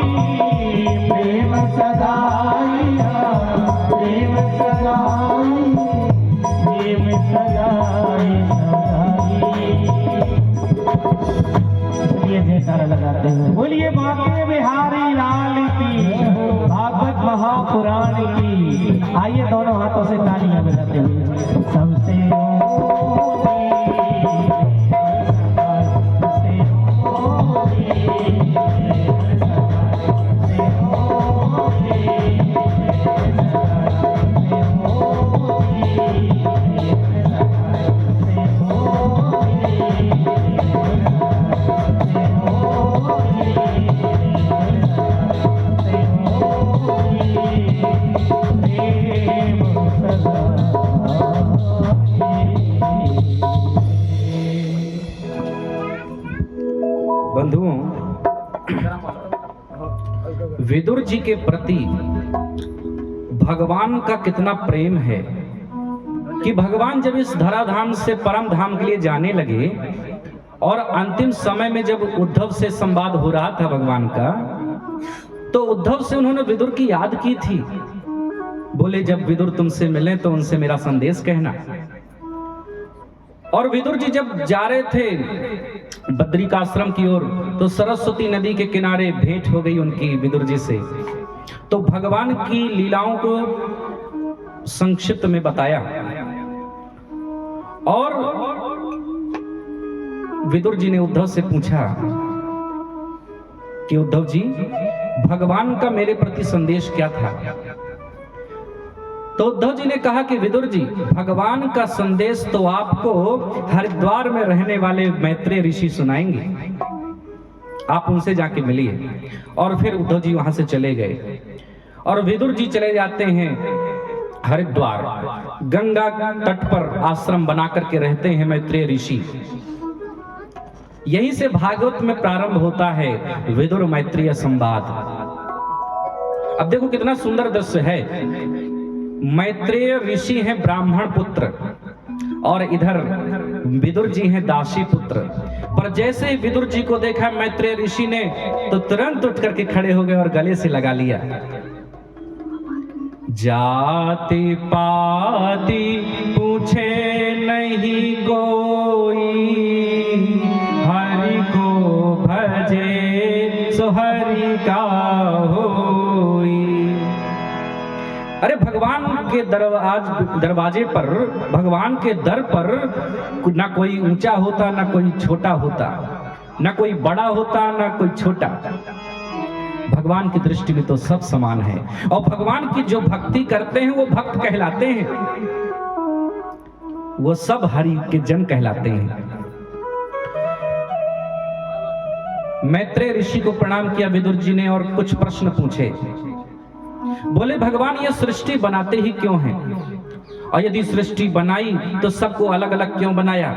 प्रेम सगाई हाँ प्रेम सगाई, प्रेम सगाई सगाई। ये जयकारा लगाते हैं, बोलिए बांके बिहारी लाल की, भागवत महापुराण की। आइए दोनों हाथों से तालियां बजाते हुए सबसे बंधुओं, विदुर जी के प्रति भगवान का कितना प्रेम है कि भगवान जब इस धराधाम से परम धाम के लिए जाने लगे और अंतिम समय में जब उद्धव से संवाद हो रहा था भगवान का, तो उद्धव से उन्होंने विदुर की याद की थी। बोले जब विदुर तुमसे मिले तो उनसे मेरा संदेश कहना। और विदुर जी जब जा रहे थे बद्रिकाश्रम की ओर, तो सरस्वती नदी के किनारे भेंट हो गई उनकी विदुर जी से। तो भगवान की लीलाओं को संक्षिप्त में बताया और विदुर जी ने उद्धव से पूछा कि उद्धव जी, भगवान का मेरे प्रति संदेश क्या था? तो उद्धव जी ने कहा कि विदुर जी, भगवान का संदेश तो आपको हरिद्वार में रहने वाले मैत्रेय ऋषि सुनाएंगे, आप उनसे जाके मिलिए। और फिर उद्धव जी वहां से चले गए और विदुर जी चले जाते हैं हरिद्वार। गंगा तट पर आश्रम बना करके रहते हैं मैत्रेय ऋषि। यहीं से भागवत में प्रारंभ होता है विदुर मैत्रेय संवाद। अब देखो कितना सुंदर दृश्य है। मैत्रेय ऋषि हैं ब्राह्मण पुत्र और इधर विदुर जी हैं दासी पुत्र। पर जैसे ही विदुर जी को देखा मैत्रेय ऋषि ने, तो तुरंत उठ करके खड़े हो गए और गले से लगा लिया। जाति पाति पूछे नहीं कोई, हरि को भजे सो हरि का होई। अरे भगवान के दरवाजे पर, भगवान के दर पर ना कोई ऊंचा होता ना कोई छोटा होता, ना कोई बड़ा होता ना कोई छोटा। भगवान की दृष्टि में तो सब समान है। और भगवान की जो भक्ति करते हैं वो भक्त कहलाते हैं, वो सब हरि के जन कहलाते हैं। मैत्रेय ऋषि को प्रणाम किया विदुर जी ने और कुछ प्रश्न पूछे। बोले भगवान ये सृष्टि बनाते ही क्यों हैं? और यदि सृष्टि बनाई तो सबको अलग अलग क्यों बनाया?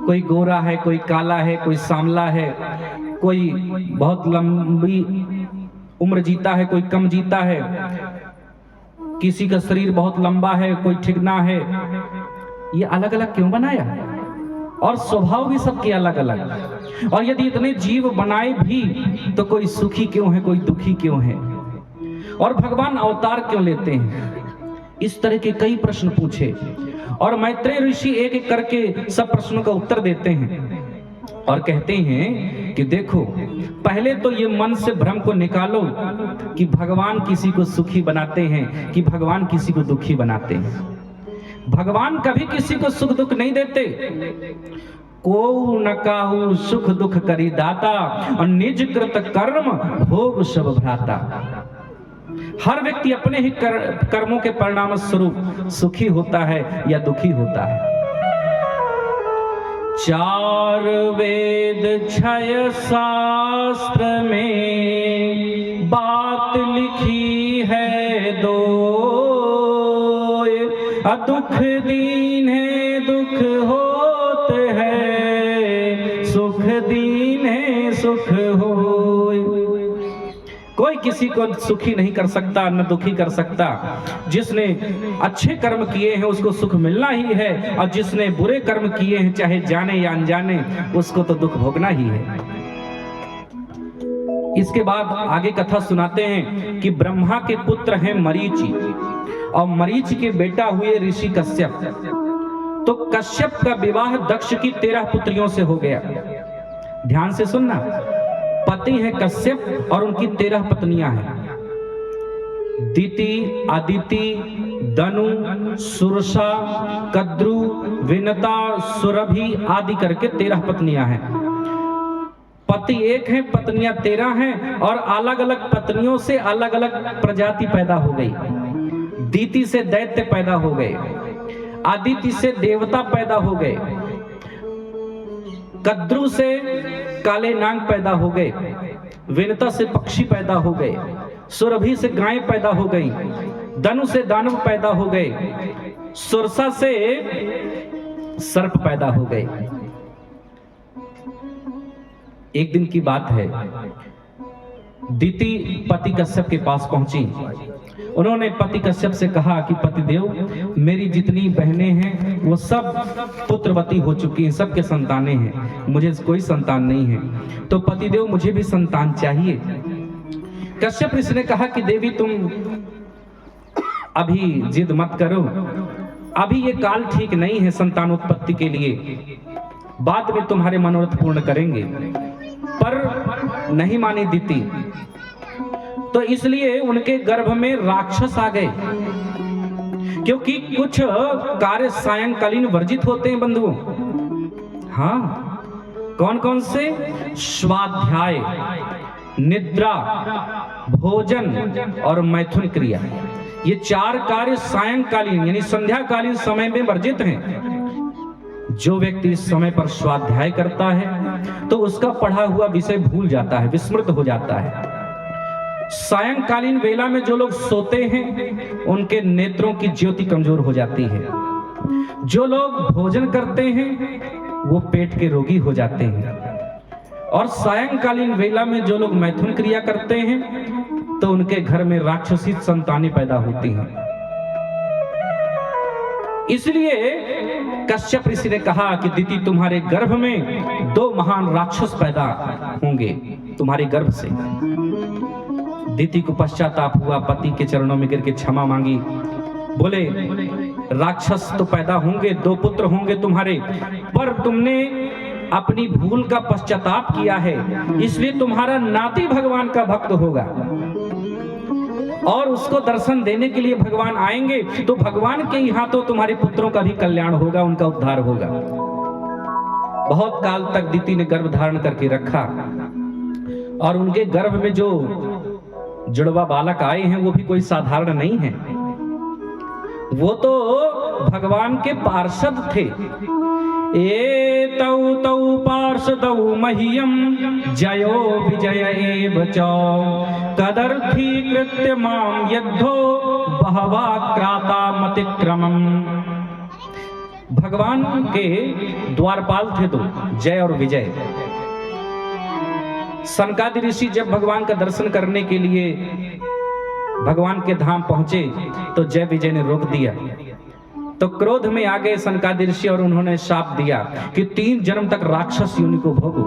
कोई गोरा है, कोई काला है, कोई सांवला है, कोई बहुत लंबी उम्र जीता है, कोई कम जीता है, किसी का शरीर बहुत लंबा है, कोई ठिगना है। ये अलग अलग क्यों बनाया? और स्वभाव भी सबके अलग अलग। और यदि इतने जीव बनाए भी तो कोई सुखी क्यों है, कोई दुखी क्यों है? और भगवान अवतार क्यों लेते हैं? इस तरह के कई प्रश्न पूछे और मैत्रेय ऋषि एक एक करके सब प्रश्नों का उत्तर देते हैं और कहते हैं कि देखो, पहले तो ये मन से भ्रम को निकालो कि भगवान किसी को सुखी बनाते हैं कि भगवान किसी को दुखी बनाते हैं। भगवान कभी किसी को सुख दुख नहीं देते। को न काहू सुख दुख करी दाता और निज कृत कर्म भोग सब भ्राता। हर व्यक्ति अपने ही कर्मों के परिणाम स्वरूप सुखी होता है या दुखी होता है। चार वेद छय शास्त्र में बात लिखी है दो, दुख दीन है दुख होते हैं, सुख दीन है सुख होय। कोई किसी को सुखी नहीं कर सकता न दुखी कर सकता। जिसने अच्छे कर्म किए हैं उसको सुख मिलना ही है, और जिसने बुरे कर्म किए हैं चाहे जाने या अनजाने उसको तो दुख भोगना ही है। इसके बाद आगे कथा सुनाते हैं कि ब्रह्मा के पुत्र हैं मरीचि, और मरीचि के बेटा हुए ऋषि कश्यप। तो कश्यप का विवाह दक्ष की 13 पुत्रियों से हो गया। ध्यान से सुनना, पति है कश्यप और उनकी 13 पत्नियां हैं। दिति, अदिति, दनु, सुरसा, कद्रु, विनता, सुरभि आदि करके 13 पत्नियां हैं। पति एक है, पत्नियां 13 हैं, और अलग अलग पत्नियों से अलग अलग प्रजाति पैदा हो गई। दिति से दैत्य पैदा हो गए, अदिति से देवता पैदा हो गए, कद्रु से काले नाग पैदा हो गए, विनता से पक्षी पैदा हो गए, सुरभि से गाय पैदा हो गई, दनु से दानव पैदा हो गए, सुरसा से सर्प पैदा हो गए। एक दिन की बात है, दिति पति कश्यप के पास पहुंची। उन्होंने पति कश्यप से कहा कि पतिदेव, मेरी जितनी बहनें हैं वो सब पुत्रवती हो चुकी हैं, सबके संतानें हैं, मुझे कोई संतान नहीं है, तो पतिदेव मुझे भी संतान चाहिए। कश्यप ऋषि ने कहा कि देवी तुम अभी जिद मत करो, अभी ये काल ठीक नहीं है संतानोत्पत्ति के लिए, बाद में तुम्हारे मनोरथ पूर्ण करेंगे। पर नहीं मानी दिति, तो इसलिए उनके गर्भ में राक्षस आ गए, क्योंकि कुछ कार्य सायंकालीन वर्जित होते हैं बंधुओं। हाँ, कौन कौन से? स्वाध्याय, निद्रा, भोजन और मैथुन क्रिया। ये 4 कार्य सायंकालीन यानी संध्याकालीन समय में वर्जित हैं। जो व्यक्ति इस समय पर स्वाध्याय करता है तो उसका पढ़ा हुआ विषय भूल जाता है, विस्मृत हो जाता है। सायंकालीन वेला में जो लोग सोते हैं उनके नेत्रों की ज्योति कमजोर हो जाती है। जो लोग भोजन करते हैं वो पेट के रोगी हो जाते हैं, और सायंकालीन वेला में जो लोग मैथुन क्रिया करते हैं तो उनके घर में राक्षसी संतानें पैदा होती हैं। इसलिए कश्यप ऋषि ने कहा कि दिति तुम्हारे गर्भ में 2 महान राक्षस पैदा होंगे तुम्हारे गर्भ से। दिति को पश्चाताप हुआ, पति के चरणों में गिर के क्षमा मांगी। बोले राक्षस तो पैदा होंगे, 2 पुत्र होंगे तुम्हारे, पर तुमने अपनी भूल का पश्चाताप किया है, इसलिए तुम्हारा नाती भगवान का भक्त होगा और उसको दर्शन देने के लिए भगवान आएंगे, तो भगवान के यहाँ तो तुम्हारे पुत्रों का भी कल्याण होगा, उनका उद्धार होगा। बहुत काल तक दिति ने गर्भ धारण करके रखा, और उनके गर्भ में जो जुड़वा बालक आए हैं वो भी कोई साधारण नहीं है, वो तो भगवान के पार्षद थे। ए तौ तौ पार्षदौ मह्यम जयो विजय एव च कदर्थी कृत्य मां यद्धो बहवा क्राता मतिक्रमम। भगवान के द्वारपाल थे 2, जय और विजय। सनकादि ऋषि जब भगवान का दर्शन करने के लिए भगवान के धाम पहुंचे तो जय विजय ने रोक दिया। तो क्रोध में आ गए सनकादि ऋषि और उन्होंने शाप दिया कि 3 जन्म तक राक्षस योनि को भोगो।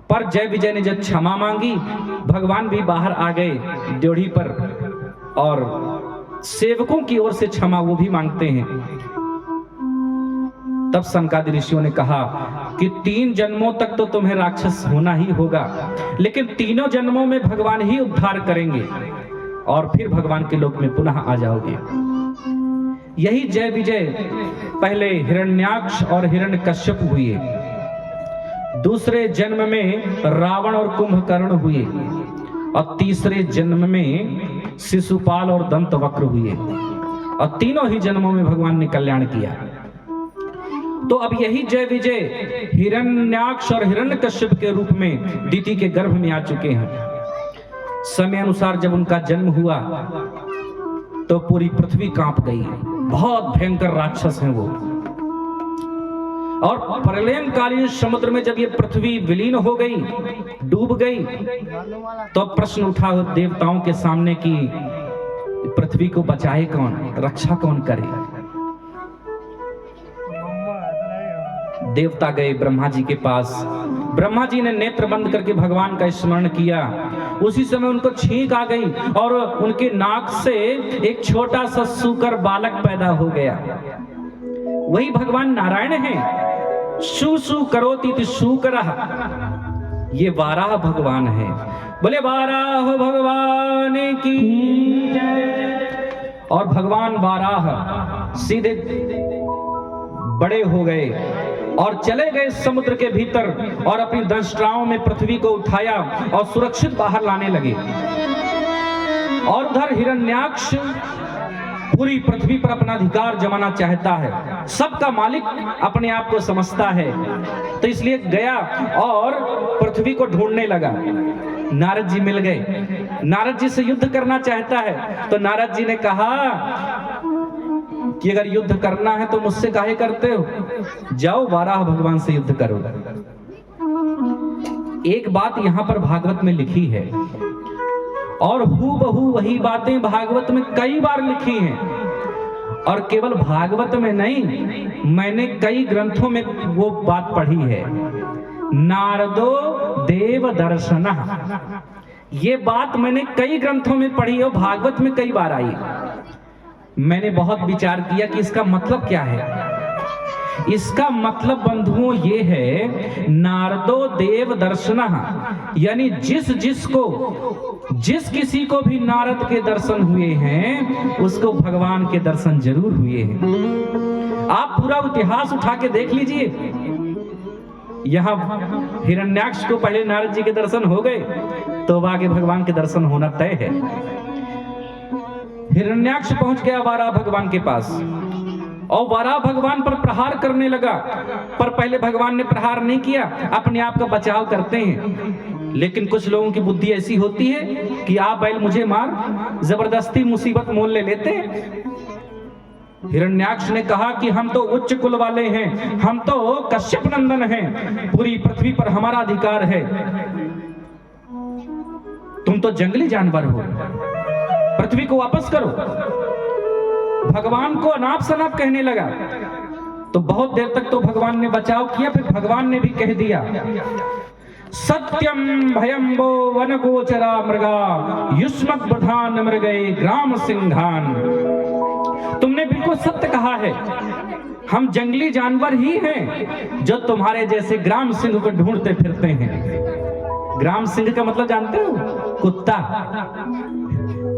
पर जय विजय ने जब क्षमा मांगी, भगवान भी बाहर आ गए ड्योढ़ी पर, और सेवकों की ओर से क्षमा वो भी मांगते हैं। तब सनकादि ऋषियों ने कहा कि 3 जन्मों तक तो तुम्हें राक्षस होना ही होगा, लेकिन 3 जन्मों में भगवान ही उद्धार करेंगे और फिर भगवान के लोक में पुनः आ जाओगे। यही जय विजय पहले हिरण्याक्ष और हिरण्यकश्यप हुए, दूसरे जन्म में रावण और कुंभकर्ण हुए, और तीसरे जन्म में शिशुपाल और दंतवक्र हुए, और तीनों ही जन्मों में भगवान ने कल्याण किया। तो अब यही जय विजय हिरण्याक्ष और हिरण्यकश्यप के रूप में दिति के गर्भ में आ चुके हैं। समय अनुसार जब उनका जन्म हुआ तो पूरी पृथ्वी कांप गई। बहुत भयंकर राक्षस हैं वो। और प्रलयकालीन समुद्र में जब ये पृथ्वी विलीन हो गई, डूब गई, तो प्रश्न उठा देवताओं के सामने कि पृथ्वी को बचाए कौन, रक्षा कौन करे। देवता गए ब्रह्मा जी के पास। ब्रह्मा जी ने नेत्र बंद करके भगवान का स्मरण किया। उसी समय उनको छींक आ गई और उनके नाक से एक छोटा सा सूकर बालक पैदा हो गया। वही भगवान नारायण हैं। शू शू करोति इति शूकरः, ये वाराह भगवान है। बोले वाराह भगवान की जय। और भगवान वाराह सीधे बड़े हो गए और चले गए समुद्र के भीतर और अपनी दंष्ट्राओं में पृथ्वी को उठाया और सुरक्षित बाहर लाने लगे। और उधर हिरण्याक्ष पूरी पृथ्वी पर अपना अधिकार जमाना चाहता है, सबका मालिक अपने आप को समझता है। तो इसलिए गया और पृथ्वी को ढूंढने लगा। नारद जी मिल गए। नारद जी से युद्ध करना चाहता है। तो नारद जी ने कहा कि अगर युद्ध करना है तो मुझसे काहे करते हो, जाओ वाराह भगवान से युद्ध करो। एक बात यहां पर भागवत में लिखी है और हूबहू वही बातें भागवत में कई बार लिखी हैं। और केवल भागवत में नहीं, मैंने कई ग्रंथों में वो बात पढ़ी है। नारदो देव दर्शनः, ये बात मैंने कई ग्रंथों में पढ़ी है और भागवत में कई बार आई। मैंने बहुत विचार किया कि इसका मतलब क्या है। इसका मतलब बंधुओं ये है, नारदो देव दर्शनः, यानी जिस किसी को भी नारद के दर्शन हुए हैं उसको भगवान के दर्शन जरूर हुए हैं। आप पूरा इतिहास उठा के देख लीजिए। यहां हिरण्याक्ष को पहले नारद जी के दर्शन हो गए तो आगे भगवान के दर्शन होना तय है। हिरण्याक्ष पहुंच गया वाराह भगवान के पास और वाराह भगवान पर प्रहार करने लगा। पर पहले भगवान ने प्रहार नहीं किया, अपने आप का बचाव करते हैं। लेकिन कुछ लोगों की बुद्धि ऐसी होती है कि आप बैल मुझे मार, जबरदस्ती मुसीबत मोल ले लेते हैं। हिरण्याक्ष ने कहा कि हम तो उच्च कुल वाले हैं, हम तो कश्यप नंदन हैं, पूरी पृथ्वी पर हमारा अधिकार है। तुम तो जंगली जानवर हो, पृथ्वी को वापस करो। भगवान को अनाप शनाप कहने लगा। तो बहुत देर तक तो भगवान ने बचाव किया, फिर भगवान ने भी कह दिया, सत्यम भयम वो वन गोचरा मृगा युष्मत प्रधान मृगये ग्राम सिंहान। तुमने बिल्कुल सत्य कहा है, हम जंगली जानवर ही हैं जो तुम्हारे जैसे ग्राम सिंह को ढूंढते फिरते हैं। ग्राम सिंह का मतलब जानते हो? कुत्ता।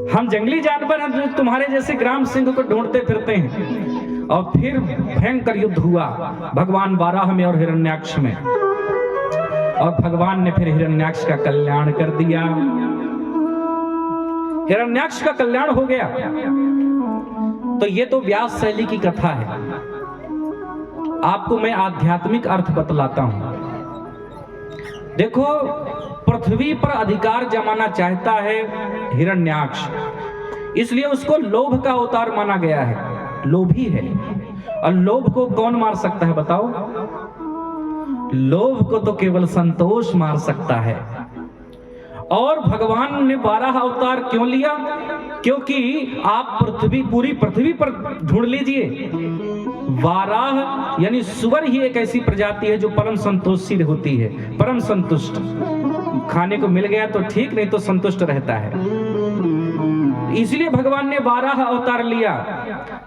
हम जंगली जानवर हैं जो तुम्हारे जैसे ग्राम सिंह को ढूंढते फिरते हैं। और फिर भयंकर युद्ध हुआ भगवान वाराह में और हिरण्याक्ष में। और भगवान ने फिर हिरण्याक्ष का कल्याण कर दिया। हिरण्याक्ष का कल्याण हो गया। तो ये तो व्यास शैली की कथा है। आपको मैं आध्यात्मिक अर्थ बतलाता हूं। देखो, पृथ्वी पर अधिकार जमाना चाहता है हिरण्याक्ष, इसलिए उसको लोभ का अवतार माना गया है। लोभी है। और लोभ को कौन मार सकता है बताओ? लोभ को तो केवल संतोष मार सकता है। और भगवान ने वाराह अवतार क्यों लिया? क्योंकि आप पूरी पृथ्वी पर ढूंढ लीजिए, वाराह यानी सुअर ही एक ऐसी प्रजाति है जो परम संतोषी होती है, परम संतुष्ट। खाने को मिल गया तो ठीक, नहीं तो संतुष्ट रहता है। इसलिए भगवान ने वाराह अवतार लिया।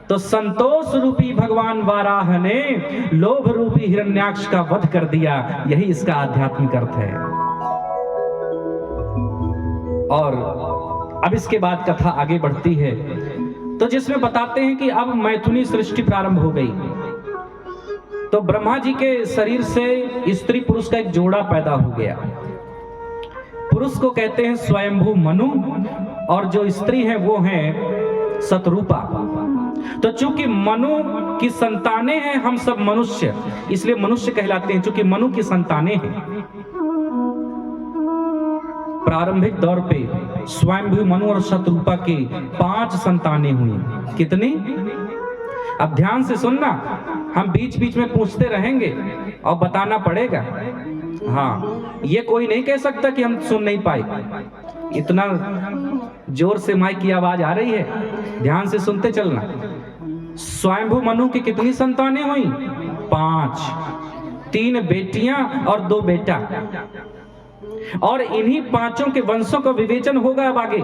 तो संतोष रूपी भगवान वाराह ने लोभ रूपी हिरण्याक्ष का वध कर दिया। यही इसका आध्यात्मिक अर्थ है। और अब इसके बाद कथा आगे बढ़ती है तो जिसमें बताते हैं कि अब मैथुनी सृष्टि प्रारंभ हो गई। तो ब्रह्मा जी के शरीर से स्त्री पुरुष का एक जोड़ा पैदा हो गया। पुरुष को कहते हैं स्वयंभू मनु और जो स्त्री है वो हैं शतरूपा। तो चूंकि मनु की संतानें हैं हम सब मनुष्य, इसलिए मनुष्य कहलाते हैं, चूंकि मनु की संतानें हैं। प्रारंभिक दौर पे स्वयंभू मनु और शतरूपा के 5 संतानें हुई। कितनी? अब ध्यान से सुनना, हम बीच बीच में पूछते रहेंगे और बताना पड़ेगा। हाँ, ये कोई नहीं कह सकता कि हम सुन नहीं पाए। इतना जोर से माइक की आवाज आ रही है, ध्यान से सुनते चलना। स्वयंभू मनु की कितनी संतानें हुई? 5, 3 बेटियां और 2 बेटा। और इन्हीं 5 के वंशों का विवेचन होगा अब आगे।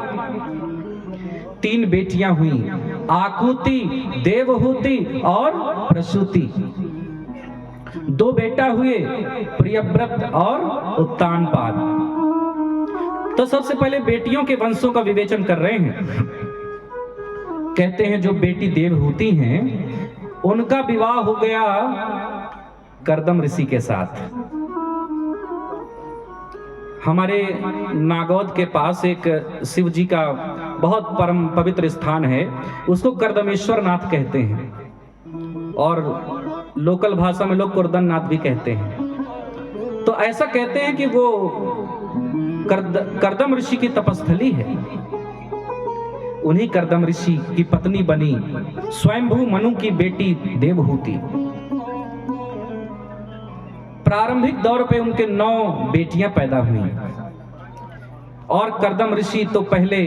3 बेटियां हुई, आकुति, देवहूति और प्रसूति। 2 बेटा हुए, प्रियव्रत और उत्तानपाद। तो सबसे पहले बेटियों के वंशों का विवेचन कर रहे हैं। कहते हैं जो बेटी देवहूति हैं उनका विवाह हो गया कर्दम ऋषि के साथ। हमारे नागौद के पास एक शिव जी का बहुत परम पवित्र स्थान है, उसको कर्दमेश्वर नाथ कहते हैं और लोकल भाषा में लोग कुर्दन नाथ भी कहते हैं। तो ऐसा कहते हैं कि वो कर्दम ऋषि की तपस्थली है। उन्हीं कर्दम ऋषि की पत्नी बनी स्वयंभू मनु की बेटी देवहूति। प्रारंभिक दौर पे उनके 9 बेटियां पैदा हुई और कर्दम ऋषि तो पहले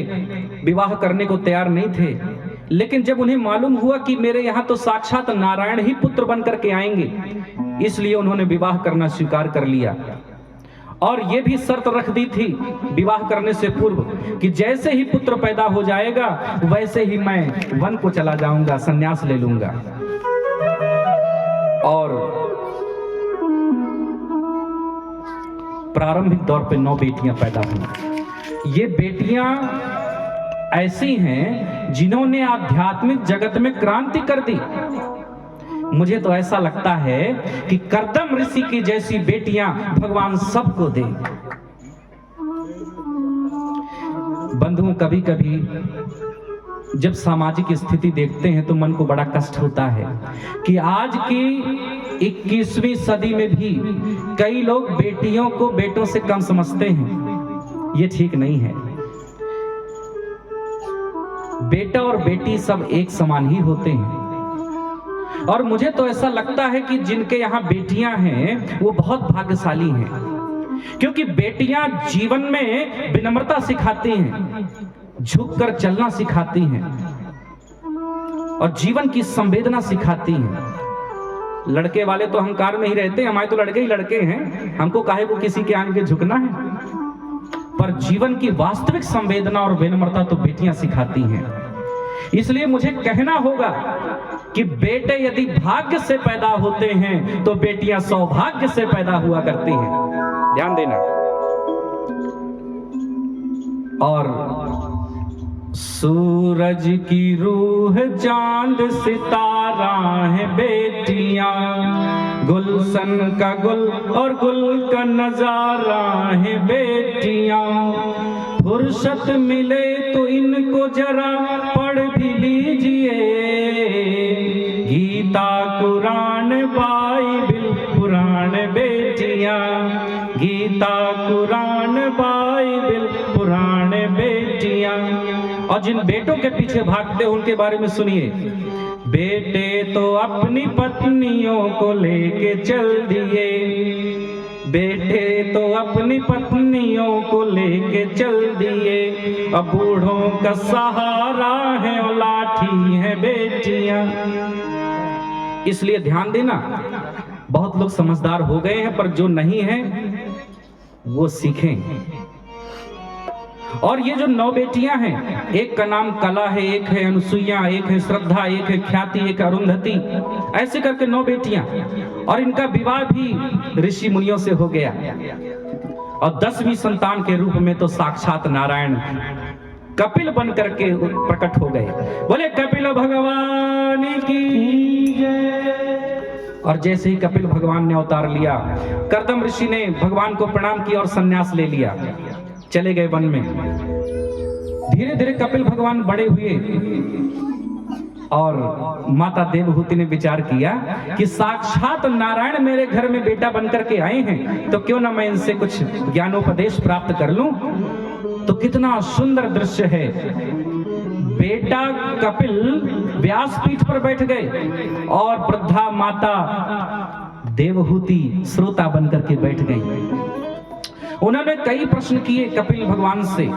विवाह करने को तैयार नहीं थे, लेकिन जब उन्हें मालूम हुआ कि मेरे यहाँ तो साक्षात नारायण ही पुत्र बन करके आएंगे, इसलिए उन्होंने विवाह करना स्वीकार कर लिया। और ये भी शर्त रख दी थी विवाह करने से पूर्व कि जैसे ही पुत्र पैदा हो जाएगा वैसे ही मैं वन को चला जाऊंगा, संन्यास ले लूंगा। और प्रारंभिक दौर पे 9 बेटियां पैदा हुई। ये बेटियां ऐसी हैं जिन्होंने आध्यात्मिक जगत में क्रांति कर दी। मुझे तो ऐसा लगता है कि कर्दम ऋषि की जैसी बेटियां भगवान सबको दे। बंधुओं, कभी कभी जब सामाजिक स्थिति देखते हैं तो मन को बड़ा कष्ट होता है कि आज की 21वीं सदी में भी कई लोग बेटियों को बेटों से कम समझते हैं। ये ठीक नहीं है। बेटा और बेटी सब एक समान ही होते हैं। और मुझे तो ऐसा लगता है कि जिनके यहाँ बेटियां हैं वो बहुत भाग्यशाली हैं, क्योंकि बेटियां जीवन में विनम्रता सिखाती हैं, झुककर चलना सिखाती हैं और जीवन की संवेदना सिखाती हैं। लड़के वाले तो अहंकार में ही रहते हैं, हमारे तो लड़के ही लड़के हैं, हमको काहे को किसी के आगे झुकना है। पर जीवन की वास्तविक संवेदना और विनम्रता तो बेटियां सिखाती हैं। इसलिए मुझे कहना होगा कि बेटे यदि भाग्य से पैदा होते हैं तो बेटियां सौभाग्य से पैदा हुआ करती हैं। ध्यान देना। और सूरज की रूह चांद सितारा है बेटियां, गुलशन का गुल और गुल का नजारा है बेटियां। फुर्सत मिले तो इनको जरा पढ़ भी लीजिए, गीता कुरान बाइबिल पुराण बेटियां, गीता कुरान बाइबिल पुराण बेटियां। और जिन बेटों के पीछे भागते हो उनके बारे में सुनिए। बेटे तो अपनी पत्नियों को लेके चल दिए, बेटे तो अपनी पत्नियों को लेके चल दिए। अब बूढ़ों का सहारा है और लाठी है बेटियां। इसलिए ध्यान देना, बहुत लोग समझदार हो गए हैं, पर जो नहीं है वो सीखें। और ये जो 9 बेटियां हैं, एक का नाम कला है, एक है अनुसुईया, एक है श्रद्धा, एक है ख्याति, एक अरुंधति, ऐसे करके 9 बेटियां। और इनका विवाह भी ऋषि मुनियों से हो गया। और 10वीं संतान के रूप में तो साक्षात नारायण कपिल बन करके प्रकट हो गए। बोले कपिल भगवान की जय। और जैसे ही कपिल भगवान ने अवतार लिया, कर्दम ऋषि ने भगवान को प्रणाम किया और संन्यास ले लिया, चले गए वन में। धीरे धीरे कपिल भगवान बड़े हुए और माता देवहूति ने विचार किया कि साक्षात नारायण मेरे घर में बेटा बनकर के आए हैं, तो क्यों ना मैं इनसे कुछ ज्ञानोपदेश प्राप्त कर लूं। तो कितना सुंदर दृश्य है। बेटा कपिल व्यासपीठ पर बैठ गए और वृद्धा माता देवहूति श्रोता बनकर के बैठ गई। उन्होंने कई प्रश्न किए कपिल भगवान से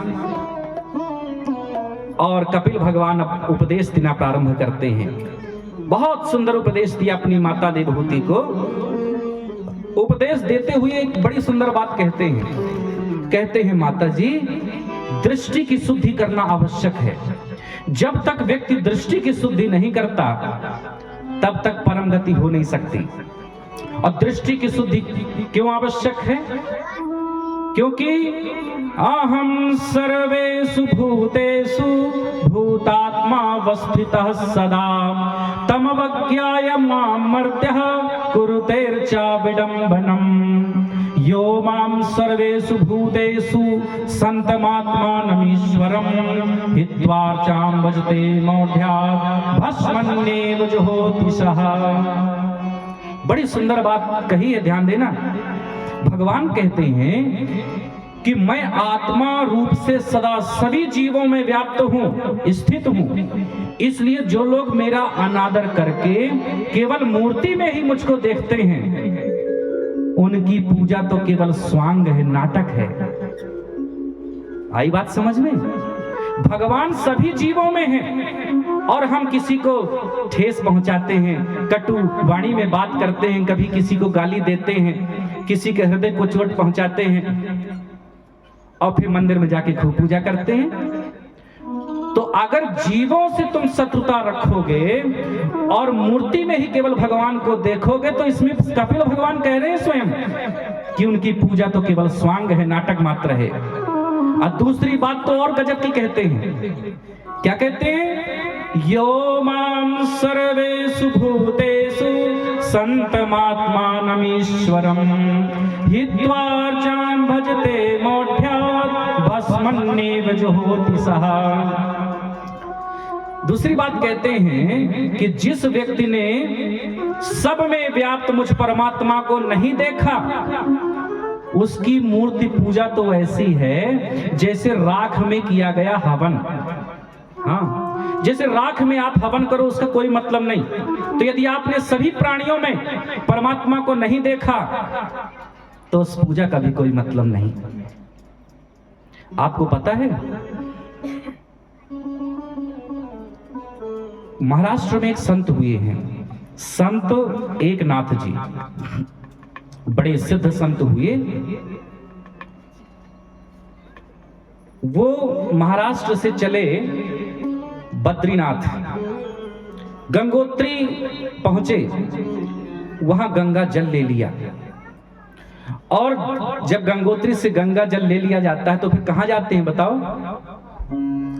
और कपिल भगवान उपदेश देना प्रारंभ करते हैं। बहुत सुंदर उपदेश दिया अपनी माता देवहूति को। उपदेश देते हुए एक बड़ी सुंदर बात कहते हैं माता जी, दृष्टि की शुद्धि करना आवश्यक है। जब तक व्यक्ति दृष्टि की शुद्धि नहीं करता तब तक परम गति हो नहीं सकती। और दृष्टि की शुद्धि क्यों आवश्यक है? क्योंकि अहम सर्वेषु भूतेषु भूतात्मा वस्थितः सदा तमवज्ञाय मां मर्त्यः कुरुतेर्चा विडम्बनम् यो मां सर्वेषु भूतेषु संतमात्मानमीश्वरम् हित्वार्चां भजते मौढ्यात् भस्मन्नेव जुहोति सः। बड़ी सुंदर बात कही है, ध्यान देना। भगवान कहते हैं कि मैं आत्मा रूप से सदा सभी जीवों में व्याप्त हूं, स्थित हूं। इसलिए जो लोग मेरा अनादर करके केवल मूर्ति में ही मुझको देखते हैं, उनकी पूजा तो केवल स्वांग है, नाटक है। आई बात समझ में? भगवान सभी जीवों में है और हम किसी को ठेस पहुंचाते हैं, कटु वाणी में बात करते हैं, कभी किसी को गाली देते हैं, किसी के हृदय को चोट पहुंचाते हैं और फिर मंदिर में जाके खूब पूजा करते हैं। तो अगर जीवों से तुम शत्रुता रखोगे और मूर्ति में ही केवल भगवान को देखोगे, तो इसमें कपिल भगवान कह रहे हैं स्वयं कि उनकी पूजा तो केवल स्वांग है, नाटक मात्र है। और दूसरी बात तो और गजब की कहते हैं। क्या कहते हैं? यो मां सर्वेषु भूतेषु संतमात्मानमीश्वरम् हित्वार्चां भजते मौढ्यात् भस्मन्नेव जुहोति सः। दूसरी बात कहते हैं कि जिस व्यक्ति ने सब में व्याप्त मुझ परमात्मा को नहीं देखा, उसकी मूर्ति पूजा तो ऐसी है जैसे राख में किया गया हवन। हाँ, जैसे राख में आप हवन करो, उसका कोई मतलब नहीं। तो यदि आपने सभी प्राणियों में परमात्मा को नहीं देखा तो उस पूजा का भी कोई मतलब नहीं। आपको पता है, महाराष्ट्र में एक संत हुए हैं, संत एकनाथ जी, बड़े सिद्ध संत हुए। वो महाराष्ट्र से चले बद्रीनाथ, गंगोत्री पहुंचे, वहां गंगा जल ले लिया। और जब गंगोत्री से गंगा जल ले लिया जाता है तो फिर कहां जाते हैं बताओ?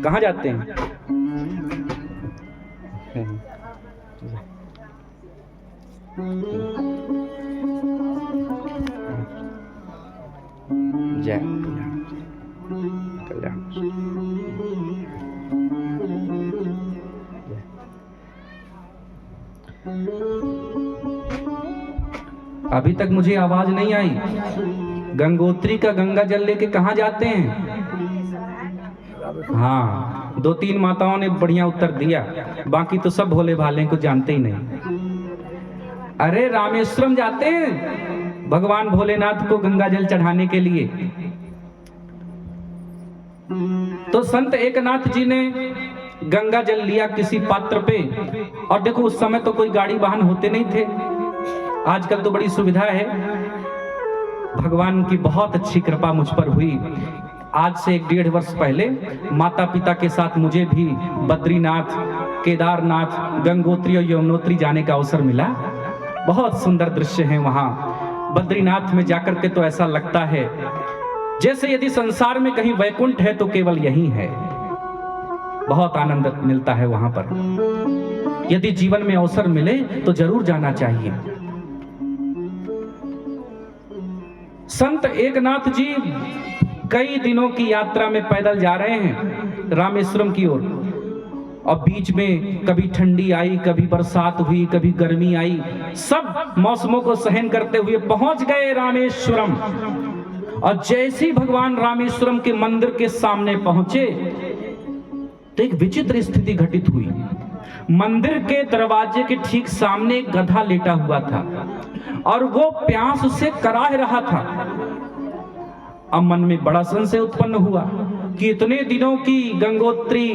कहां जाते हैं? जय कल्याण। अभी तक मुझे आवाज नहीं आई। गंगोत्री का गंगा जल लेके कहां जाते हैं? हाँ, 2-3 माताओं ने बढ़िया उत्तर दिया, बाकी तो सब भोले भाले को जानते ही नहीं। अरे रामेश्वरम जाते हैं भगवान भोलेनाथ को गंगा जल चढ़ाने के लिए। तो संत एकनाथ जी ने गंगा जल लिया किसी पात्र पे, और देखो उस समय तो कोई गाड़ी वाहन होते नहीं थे, आजकल तो बड़ी सुविधा है। भगवान की बहुत अच्छी कृपा मुझ पर हुई। आज से 1-1.5 वर्ष पहले माता पिता के साथ मुझे भी बद्रीनाथ, केदारनाथ, गंगोत्री और यमुनोत्री जाने का अवसर मिला। बहुत सुंदर दृश्य है वहां। बद्रीनाथ में जाकर के तो ऐसा लगता है जैसे यदि संसार में कहीं वैकुंठ है तो केवल यही है। बहुत आनंद मिलता है वहां पर। यदि जीवन में अवसर मिले तो जरूर जाना चाहिए। संत एकनाथ जी कई दिनों की यात्रा में पैदल जा रहे हैं। रामेश्वरम की ओर। और बीच में कभी ठंडी आई, कभी बरसात हुई, कभी गर्मी आई, सब मौसमों को सहन करते हुए पहुंच गए रामेश्वरम। और जैसे ही भगवान रामेश्वरम के मंदिर के सामने पहुंचे तो एक विचित्र स्थिति घटित हुई। मंदिर के दरवाजे के ठीक सामने एक गधा लेटा हुआ था और वो प्यास उससे कराह रहा था। अब मन में बड़ा संशय उत्पन्न हुआ कि इतने दिनों की गंगोत्री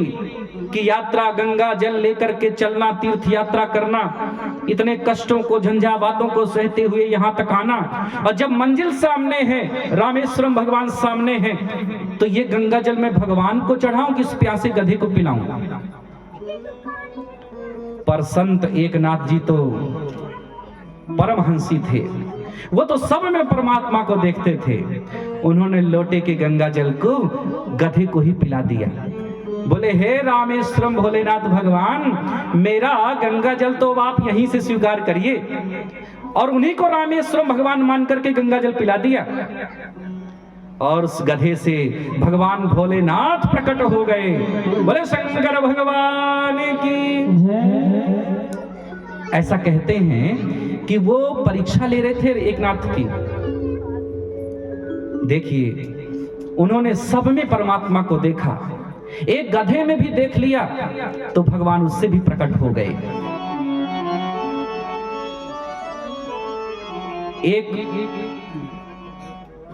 की यात्रा, गंगा जल लेकर के चलना, तीर्थ यात्रा करना, इतने कष्टों को, झंझावातों को सहते हुए यहां तक आना, और जब मंजिल सामने है, रामेश्वरम भगवान सामने है, तो ये गंगा जल मैं भगवान को चढ़ाऊं कि इस प्यासे गधे को पिलाऊं। पर संत एकनाथ जी तो परमहंसी थे, वो तो सब में परमात्मा को देखते थे। उन्होंने लोटे के गंगा जल को गधे को ही पिला दिया। बोले, हे रामेश्वरम भोलेनाथ भगवान, मेरा गंगा जल तो आप यहीं से स्वीकार करिए। और उन्हीं को रामेश्वरम भगवान मान करके गंगा जल पिला दिया। और उस गधे से भगवान भोलेनाथ प्रकट हो गए। बोले शंकर भगवान की। ऐसा कहते हैं कि वो परीक्षा ले रहे थे एकनाथ की। देखिए, उन्होंने सब में परमात्मा को देखा, एक गधे में भी देख लिया, तो भगवान उससे भी प्रकट हो गए। एक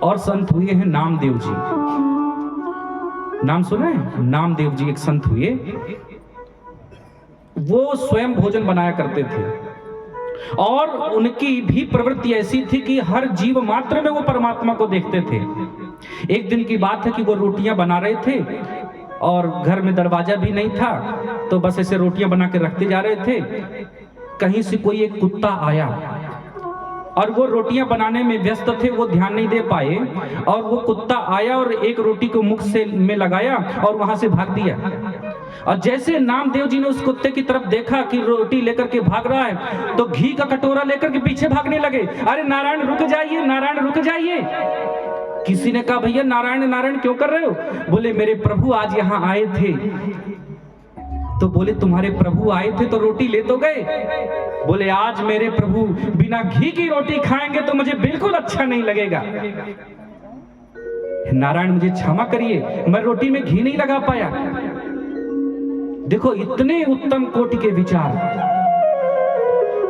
और संत हुए हैं नामदेव जी, नाम सुना है? नामदेव जी एक संत हुए। वो स्वयं भोजन बनाया करते थे और उनकी भी प्रवृत्ति ऐसी थी कि हर जीव मात्र में वो परमात्मा को देखते थे। एक दिन की बात है कि वो रोटियां बना रहे थे और घर में दरवाजा भी नहीं था, तो बस ऐसे रोटियां बना के रखते जा रहे थे। कहीं से कोई एक कुत्ता आया और वो रोटियां बनाने में व्यस्त थे, वो ध्यान नहीं दे पाए, और वो कुत्ता आया और एक रोटी को मुख से में लगाया और वहां से भाग दिया। और जैसे नामदेव जी ने उस कुत्ते की तरफ देखा कि रोटी लेकर के भाग रहा है, तो घी का कटोरा लेकर के पीछे भागने लगे। अरे नारायण रुक जाइए, नारायण रुक जाइए। किसी ने कहा, भैया नारायण नारायण क्यों कर रहे हो? बोले, मेरे प्रभु आज यहाँ आए थे। तो बोले, तुम्हारे प्रभु आए थे तो रोटी ले तो गए? बोले, आज मेरे प्रभु बिना घी की रोटी खाएंगे तो मुझे बिल्कुल अच्छा नहीं लगेगा। नारायण मुझे क्षमा करिए, मैं रोटी में घी नहीं लगा पाया। देखो, इतने उत्तम कोटि के विचार,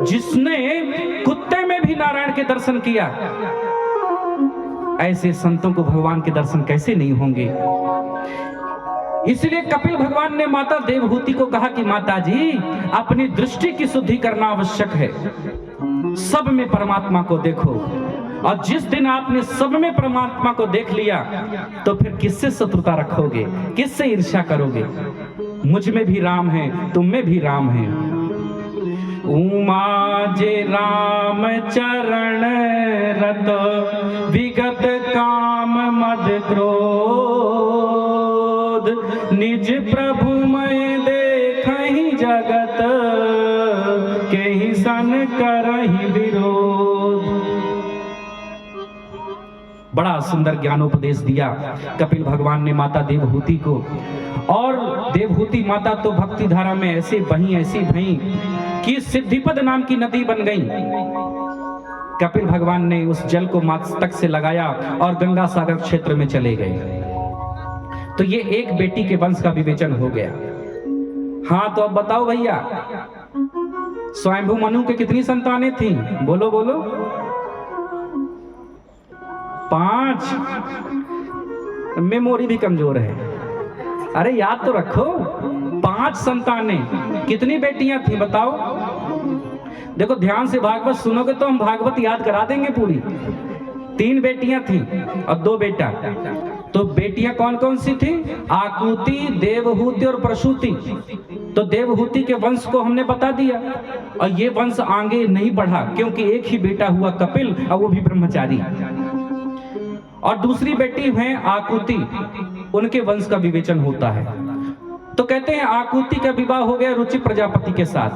जिसने कुत्ते में भी नारायण के दर्शन किया, ऐसे संतों को भगवान के दर्शन कैसे नहीं होंगे? इसलिए कपिल भगवान ने माता देवहूति को कहा कि माता जी, अपनी दृष्टि की शुद्धि करना आवश्यक है, सब में परमात्मा को देखो। और जिस दिन आपने सब में परमात्मा को देख लिया, तो फिर किससे शत्रुता रखोगे, किससे ईर्ष्या करोगे? मुझ में भी राम है, तुम में भी राम है। उमा जे राम चरण रत, विगत काम मद क्रोध, निज प्रभु मैं देखहि जगत, केहि सन करहि विरोध। बड़ा सुंदर ज्ञानोपदेश दिया कपिल भगवान ने माता देवहूति को। और देवहूति माता तो भक्ति धारा में ऐसे बही कि सिद्धिपद नाम की नदी बन गई। कपिल भगवान ने उस जल को मस्तक से लगाया और गंगा सागर क्षेत्र में चले गए। तो ये एक बेटी के वंश का विवेचन हो गया। हाँ, तो अब बताओ भैया, स्वयंभू मनु के कितनी संतानें थी? बोलो बोलो। 5। मेमोरी भी कमजोर है। अरे याद तो रखो, 5 संतानें। कितनी बेटियां थी बताओ? देखो, ध्यान से भागवत सुनोगे तो हम भागवत याद करा देंगे पूरी। 3 बेटियां थी और 2 बेटा। तो बेटियां कौन कौन सी थी? आकुति, देवहूति और प्रसूति। तो देवहूति के वंश को हमने बता दिया, और ये वंश आगे नहीं बढ़ा क्योंकि एक ही बेटा हुआ कपिल, और वो भी ब्रह्मचारी। और दूसरी बेटी है आकुति, उनके वंश का विवेचन होता है। तो कहते हैं आकुति का विवाह हो गया रुचि प्रजापति के साथ,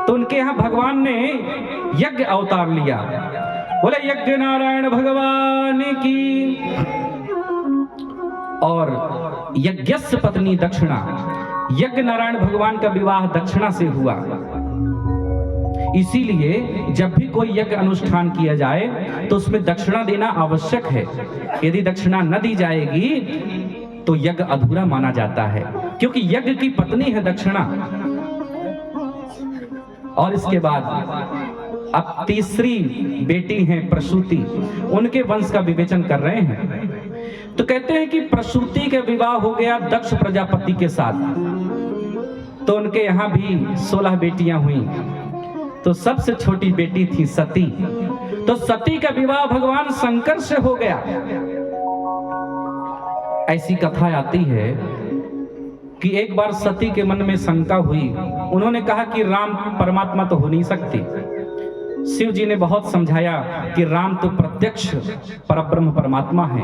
तो उनके यहाँ भगवान ने यज्ञ अवतार लिया। बोले यज्ञ नारायण भगवान की। और यज्ञस्य पत्नी दक्षिणा, यज्ञ नारायण भगवान का विवाह दक्षिणा से हुआ। इसीलिए जब भी कोई यज्ञ अनुष्ठान किया जाए तो उसमें दक्षिणा देना आवश्यक है। यदि दक्षिणा न दी जाएगी तो यज्ञ अधूरा माना जाता है, क्योंकि यज्ञ की पत्नी है दक्षिणा। और इसके बाद अब तीसरी बेटी हैं प्रसूति, उनके वंश का विवेचन कर रहे हैं। तो कहते हैं कि प्रसूति का विवाह हो गया दक्ष प्रजापति के साथ, तो उनके यहां भी 16 बेटियां हुई। तो सबसे छोटी बेटी थी सती। तो सती का विवाह भगवान शंकर से हो गया। ऐसी कथा आती है कि एक बार सती के मन में शंका हुई। उन्होंने कहा कि राम परमात्मा तो हो नहीं सकते। शिव जी ने बहुत समझाया कि राम तो प्रत्यक्ष परब्रह्म परमात्मा है।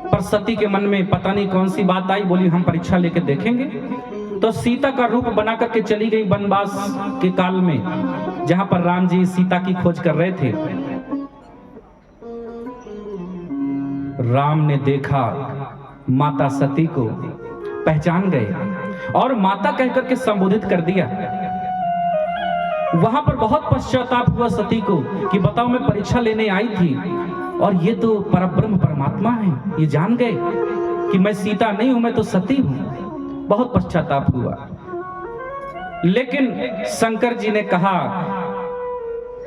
पर सती के मन में पता नहीं कौन सी बात आई, बोली हम परीक्षा लेकर देखेंगे। तो सीता का रूप बना करके चली गई वनवास के काल में, जहां पर राम जी सीता की खोज कर रहे थे। राम ने देखा माता सती को, पहचान गए और माता कहकर के संबोधित कर दिया। वहां पर बहुत पश्चाताप हुआ सती को कि बताओ मैं परीक्षा लेने आई थी और ये तो परब्रह्म परमात्मा है। ये जान गए कि मैं सीता नहीं हूं, मैं तो सती हूं। बहुत पश्चाताप हुआ। लेकिन शंकर जी ने कहा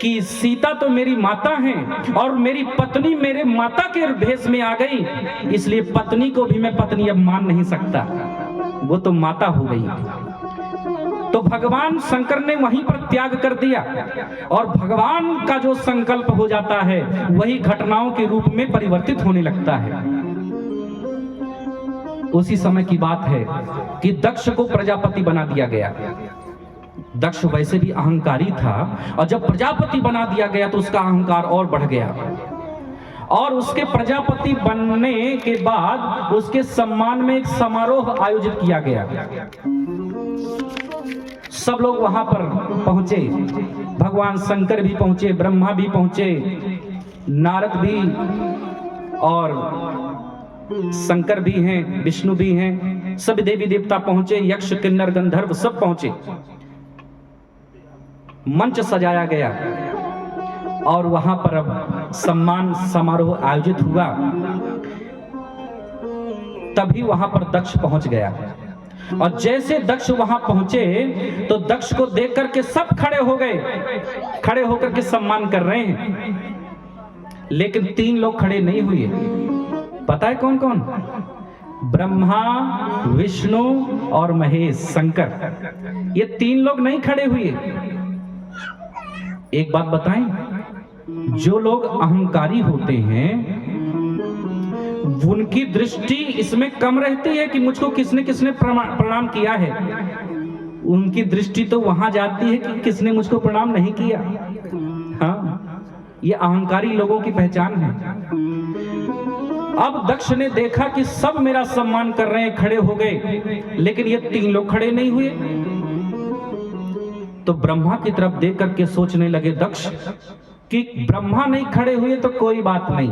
कि सीता तो मेरी माता हैं और मेरी पत्नी मेरे माता के भेष में आ गई, इसलिए पत्नी को भी मैं पत्नी अब मान नहीं सकता, वो तो माता हो गई। तो भगवान शंकर ने वहीं पर त्याग कर दिया और भगवान का जो संकल्प हो जाता है वही घटनाओं के रूप में परिवर्तित होने लगता है। उसी समय की बात है कि दक्ष को प्रजापति बना दिया गया। दक्ष वैसे भी अहंकारी था और जब प्रजापति बना दिया गया तो उसका अहंकार और बढ़ गया। और उसके प्रजापति बनने के बाद उसके सम्मान में एक समारोह आयोजित किया गया। सब लोग वहां पर पहुंचे, भगवान शंकर भी पहुंचे, ब्रह्मा भी पहुंचे, नारद भी, और शंकर भी हैं, विष्णु भी हैं, सब देवी देवता पहुंचे, यक्ष किन्नर गंधर्व सब पहुंचे। मंच सजाया गया और वहां पर अब सम्मान समारोह आयोजित हुआ। तभी वहां पर दक्ष पहुंच गया और जैसे दक्ष वहां पहुंचे तो दक्ष को देख करके सब खड़े हो गए, खड़े होकर के सम्मान कर रहे हैं। लेकिन 3 लोग खड़े नहीं हुए। पता है कौन कौन? ब्रह्मा, विष्णु और महेश, शंकर। ये 3 लोग नहीं खड़े हुए। एक बात बताएं, जो लोग अहंकारी होते हैं उनकी दृष्टि इसमें कम रहती है कि मुझको किसने किसने प्रणाम किया है। उनकी दृष्टि तो वहां जाती है कि किसने मुझको प्रणाम नहीं किया। हाँ, ये अहंकारी लोगों की पहचान है। अब दक्ष ने देखा कि सब मेरा सम्मान कर रहे हैं, खड़े हो गए, लेकिन ये 3 लोग खड़े नहीं हुए। तो ब्रह्मा की तरफ देख करके सोचने लगे दक्ष कि ब्रह्मा नहीं खड़े हुए तो कोई बात नहीं,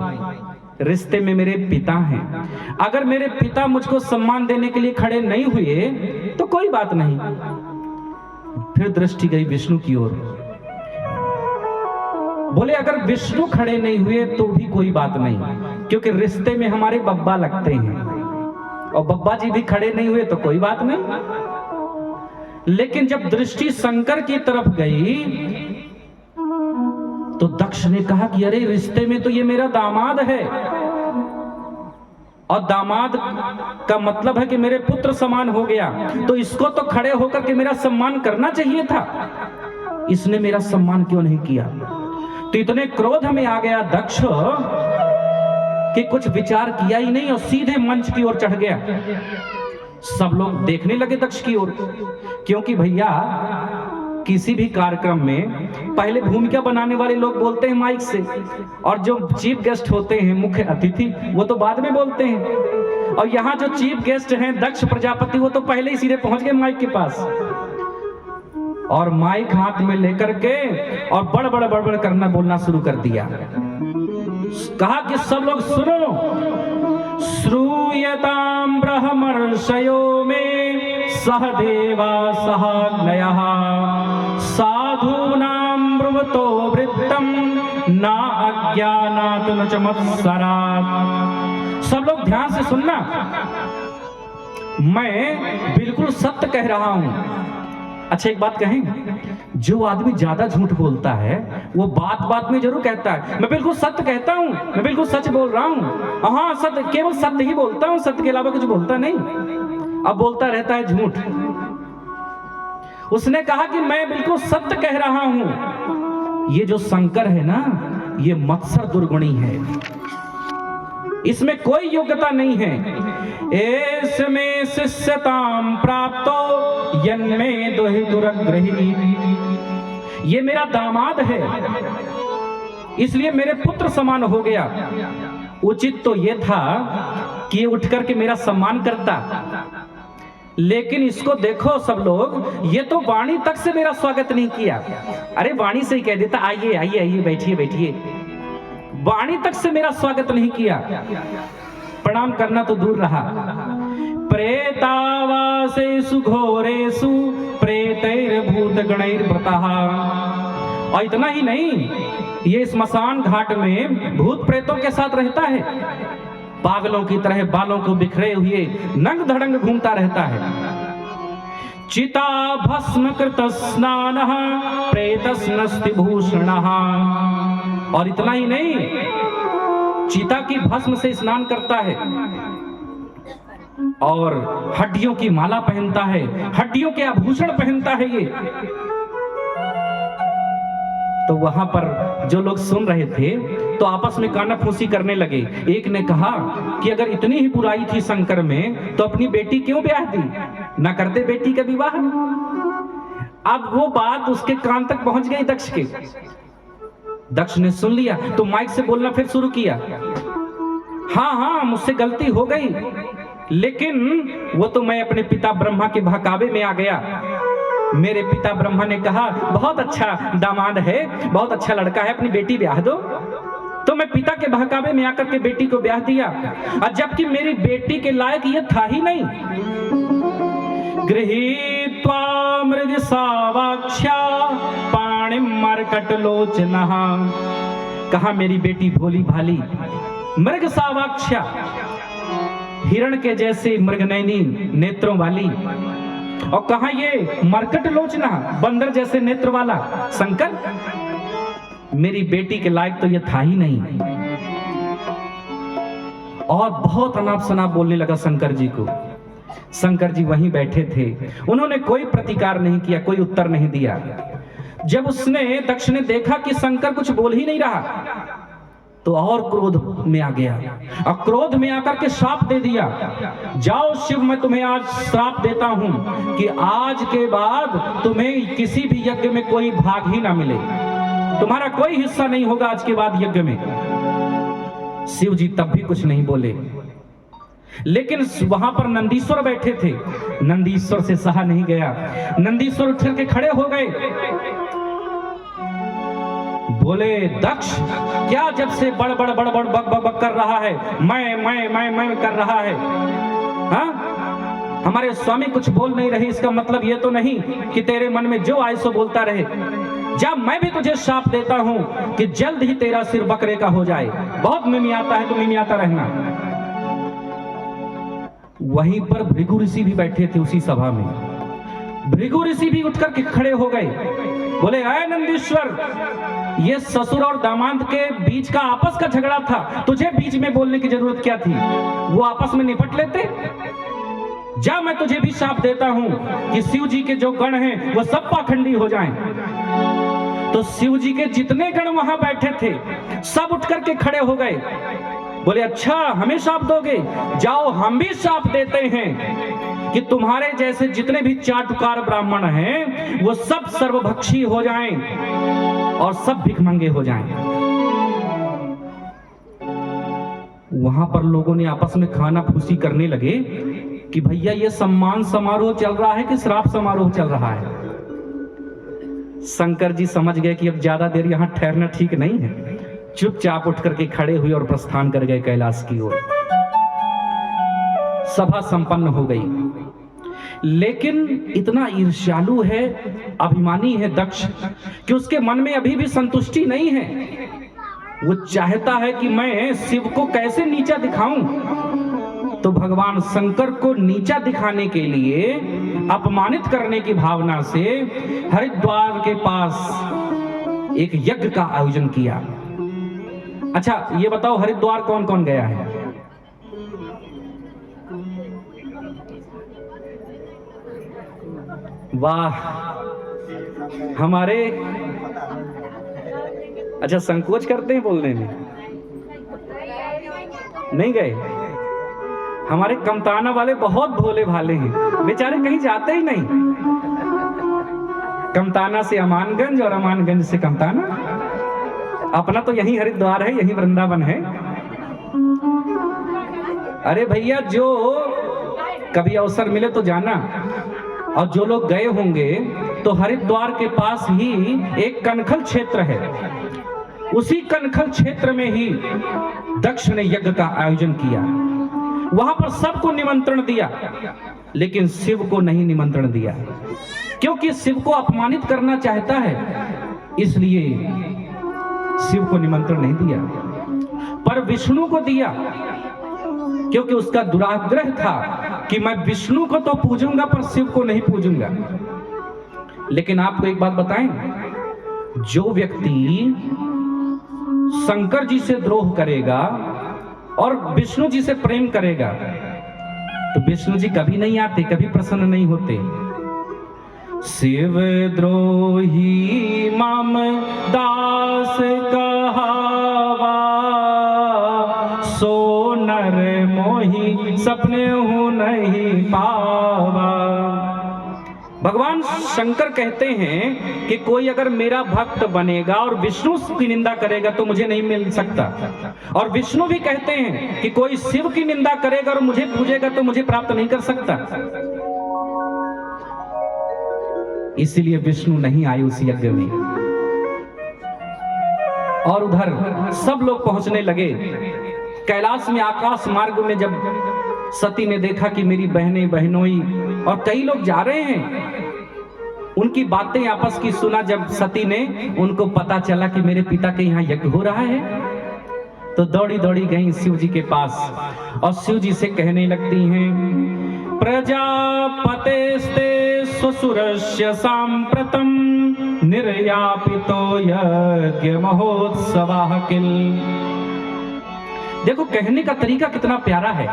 रिश्ते में मेरे पिता हैं। अगर मेरे पिता मुझको सम्मान देने के लिए खड़े नहीं हुए तो कोई बात नहीं। फिर दृष्टि गई विष्णु की ओर। बोले अगर विष्णु खड़े नहीं हुए तो भी कोई बात नहीं, क्योंकि रिश्ते में हमारे बब्बा लगते हैं, और बब्बा जी भी खड़े नहीं हुए तो कोई बात नहीं। लेकिन जब दृष्टि शंकर की तरफ गई तो दक्ष ने कहा कि अरे रिश्ते में तो ये मेरा दामाद है, और दामाद का मतलब है कि मेरे पुत्र समान हो गया, तो इसको तो खड़े होकर के मेरा सम्मान करना चाहिए था। इसने मेरा सम्मान क्यों नहीं किया? तो इतने क्रोध में आ गया दक्ष कि कुछ विचार किया ही नहीं और सीधे मंच की ओर चढ़ गया। सब लोग देखने लगे दक्ष की ओर, क्योंकि भैया किसी भी कार्यक्रम में पहले भूमिका बनाने वाले लोग बोलते हैं माइक से, और जो चीफ गेस्ट होते हैं, मुख्य अतिथि, वो तो बाद में बोलते हैं। और यहाँ जो चीफ गेस्ट हैं दक्ष प्रजापति, वो तो पहले ही सीधे पहुंच गए माइक के पास, और माइक हाथ में लेकर के और बड़ करना बोलना शुरू कर दिया। कहा कि सब लोग सुनो, श्रूयतां ब्रह्मर्षयो मे सह देवा सहाग्नयः साधूनां ब्रुवतो वृत्तं ना अज्ञानात् न च मत्सरात्। सब लोग ध्यान से सुनना, मैं बिल्कुल सत्य कह रहा हूं। अच्छा एक बात कहें, जो आदमी ज्यादा झूठ बोलता है वो बात बात में जरूर कहता है मैं बिल्कुल सत्य कहता हूं, मैं बिल्कुल सच बोल रहा हूं, हाँ सत्य, केवल सत्य ही बोलता हूं, सत्य के अलावा कुछ बोलता नहीं, अब बोलता रहता है झूठ। उसने कहा कि मैं बिल्कुल सत्य कह रहा हूं। ये जो शंकर है ना, ये मत्सर दुर्गुणी है, इसमें कोई योग्यता नहीं है। एस्मे शिष्यताम प्राप्तो यन्मे दोहि दुरग्रही, ये मेरा दामाद है इसलिए मेरे पुत्र समान हो गया। उचित तो ये था कि ये उठ करके मेरा सम्मान करता, लेकिन इसको देखो सब लोग, ये तो वाणी तक से मेरा स्वागत नहीं किया। अरे वाणी से ही कह देता आइए आइए आइए बैठिए बैठिए, वाणी तक से मेरा स्वागत नहीं किया, प्रणाम करना तो दूर रहा। प्रेतावासेषु घोरेषु प्रेतैर्भूत गणैर्व्रतः, और इतना ही नहीं, ये स्मशान घाट में भूत प्रेतों के साथ रहता है, पागलों की तरह बालों को बिखरे हुए नंग धड़ंग घूमता रहता है। चिता भस्म कृत स्नानः प्रेतस्नस्ति भूषणः, और इतना ही नहीं, चिता की भस्म से स्नान करता है और हड्डियों की माला पहनता है, हड्डियों के आभूषण पहनता है ये। तो वहां पर जो लोग सुन रहे थे तो आपस में कानाफूसी करने लगे। एक ने कहा कि अगर इतनी ही बुराई थी शंकर में तो अपनी बेटी क्यों ब्याह दी, ना करते बेटी का विवाह। अब वो बात उसके कान तक पहुंच गई दक्ष के। दक्ष ने सुन लिया तो माइक से बोलना फिर शुरू किया, हाँ हाँ मुझसे गलती हो गई, लेकिन वो तो मैं अपने पिता ब्रह्मा के बहकावे में आ गया। मेरे पिता ब्रह्मा ने कहा बहुत अच्छा दामाद है, बहुत अच्छा लड़का है, अपनी बेटी ब्याह दो। तो मैं पिता के बहकावे में आकर के बेटी को ब्याह दिया, और जबकि मेरी बेटी के लायक ये था ही नहीं। गृहीत्वा मृग सावाक्ष्या पाणिम मर्कटलोचनः, कहा मेरी बेटी भोली भाली मृग सावाक्ष्या, हिरण के जैसे मृगनयनी नेत्रों वाली, और कहा ये मरकट लोचना बंदर जैसे नेत्र वाला शंकर, मेरी बेटी के लायक तो ये था ही नहीं। और बहुत अनाप शनाप बोलने लगा शंकर जी को। शंकर जी वहीं बैठे थे, उन्होंने कोई प्रतिकार नहीं किया, कोई उत्तर नहीं दिया। जब उसने दक्ष ने देखा कि शंकर कुछ बोल ही नहीं रहा तो और क्रोध में आ गया, और क्रोध में आकर के श्राप दे दिया, जाओ शिव मैं तुम्हें आज श्राप देता हूं कि आज के बाद तुम्हें किसी भी यज्ञ में कोई भाग ही ना मिले, तुम्हारा कोई हिस्सा नहीं होगा आज के बाद यज्ञ में। शिव जी तब भी कुछ नहीं बोले, लेकिन वहां पर नंदीश्वर बैठे थे, नंदीश्वर से सहा नहीं गया। नंदीश्वर उठ के खड़े हो गए, बोले दक्ष क्या जब से बड़ बड़ बड़ बड़ बक बक बक कर रहा है, मैं कर रहा है, हाँ? हमारे स्वामी कुछ बोल नहीं रहे, इसका मतलब ये तो नहीं कि तेरे मन में जो आए सो बोलता रहे। जब मैं भी तुझे श्राप देता हूं कि जल्द ही तेरा सिर बकरे का हो जाए, बहुत मिमियाता है तो मिमियाता रहना। वहीं पर भृगु ऋषि भी बैठे थे उसी सभा में। भृगु ऋषि भी उठकर के खड़े हो गए, बोले आय नंदीश्वर, ये ससुर और दामाद के बीच का आपस का झगड़ा था, तुझे बीच में बोलने की जरूरत क्या थी, वो आपस में निपट लेते। जा मैं तुझे भी शाप देता हूं कि शिव जी के जो गण हैं वो सब पाखंडी हो जाएं। तो शिव जी के जितने गण वहां बैठे थे सब उठ करके खड़े हो गए, बोले अच्छा हमें शाप दोगे, जाओ हम भी शाप देते हैं कि तुम्हारे जैसे जितने भी चाटुकार ब्राह्मण हैं वो सब सर्वभक्षी हो जाएं और सब भिखमंगे हो जाएं। वहां पर लोगों ने आपस में खाना फूसी करने लगे कि भैया ये सम्मान समारोह चल रहा है कि श्राप समारोह चल रहा है। शंकर जी समझ गए कि अब ज्यादा देर यहां ठहरना ठीक नहीं है, चुपचाप उठ करके खड़े हुए और प्रस्थान कर गए कैलाश की ओर। सभा संपन्न हो गई। लेकिन इतना ईर्ष्यालु है, अभिमानी है दक्ष, कि उसके मन में अभी भी संतुष्टि नहीं है। वो चाहता है कि मैं शिव को कैसे नीचा दिखाऊं। तो भगवान शंकर को नीचा दिखाने के लिए, अपमानित करने की भावना से हरिद्वार के पास एक यज्ञ का आयोजन किया। अच्छा ये बताओ, हरिद्वार कौन कौन गया है? वाह, हमारे, अच्छा संकोच करते हैं बोलने में, नहीं गए? हमारे कमताना वाले बहुत भोले भाले हैं, बेचारे कहीं जाते ही नहीं। कमताना से अमानगंज और अमानगंज से कमताना, अपना तो यही हरिद्वार है, यही वृंदावन है। अरे भैया, जो कभी अवसर मिले तो जाना। और जो लोग गए होंगे तो हरिद्वार के पास ही एक कनखल क्षेत्र है, उसी कनखल क्षेत्र में ही दक्ष ने यज्ञ का आयोजन किया। वहां पर सबको निमंत्रण दिया, लेकिन शिव को नहीं निमंत्रण दिया, क्योंकि शिव को अपमानित करना चाहता है, इसलिए शिव को निमंत्रण नहीं दिया। पर विष्णु को दिया, क्योंकि उसका दुराग्रह था कि मैं विष्णु को तो पूजूंगा पर शिव को नहीं पूजूंगा। लेकिन आपको एक बात बताएं, जो व्यक्ति शंकर जी से द्रोह करेगा और विष्णु जी से प्रेम करेगा, तो विष्णु जी कभी नहीं आते, कभी प्रसन्न नहीं होते। शिव द्रोही मम दास कहावा, सो नर मोही सपने हूं नहीं पावा। भगवान शंकर कहते हैं कि कोई अगर मेरा भक्त बनेगा और विष्णु की निंदा करेगा तो मुझे नहीं मिल सकता। और विष्णु भी कहते हैं कि कोई शिव की निंदा करेगा और मुझे पूजेगा तो मुझे प्राप्त नहीं कर सकता। इसीलिए विष्णु नहीं आए उस यज्ञ में। और उधर सब लोग पहुंचने लगे। कैलाश में आकाश मार्ग में जब सती ने देखा कि मेरी बहनें बहनोई और कई लोग जा रहे हैं, उनकी बातें आपस की सुना जब सती ने, उनको पता चला कि मेरे पिता के यहाँ यज्ञ हो रहा है, तो दौड़ी दौड़ी गई शिव जी के पास और शिव जी से कहने लगती हैं, प्रजापतेस्ते ससुरस्य सांप्रतम निर्यापितो यज्ञ महोत्सवः किल। देखो कहने का तरीका कितना प्यारा है।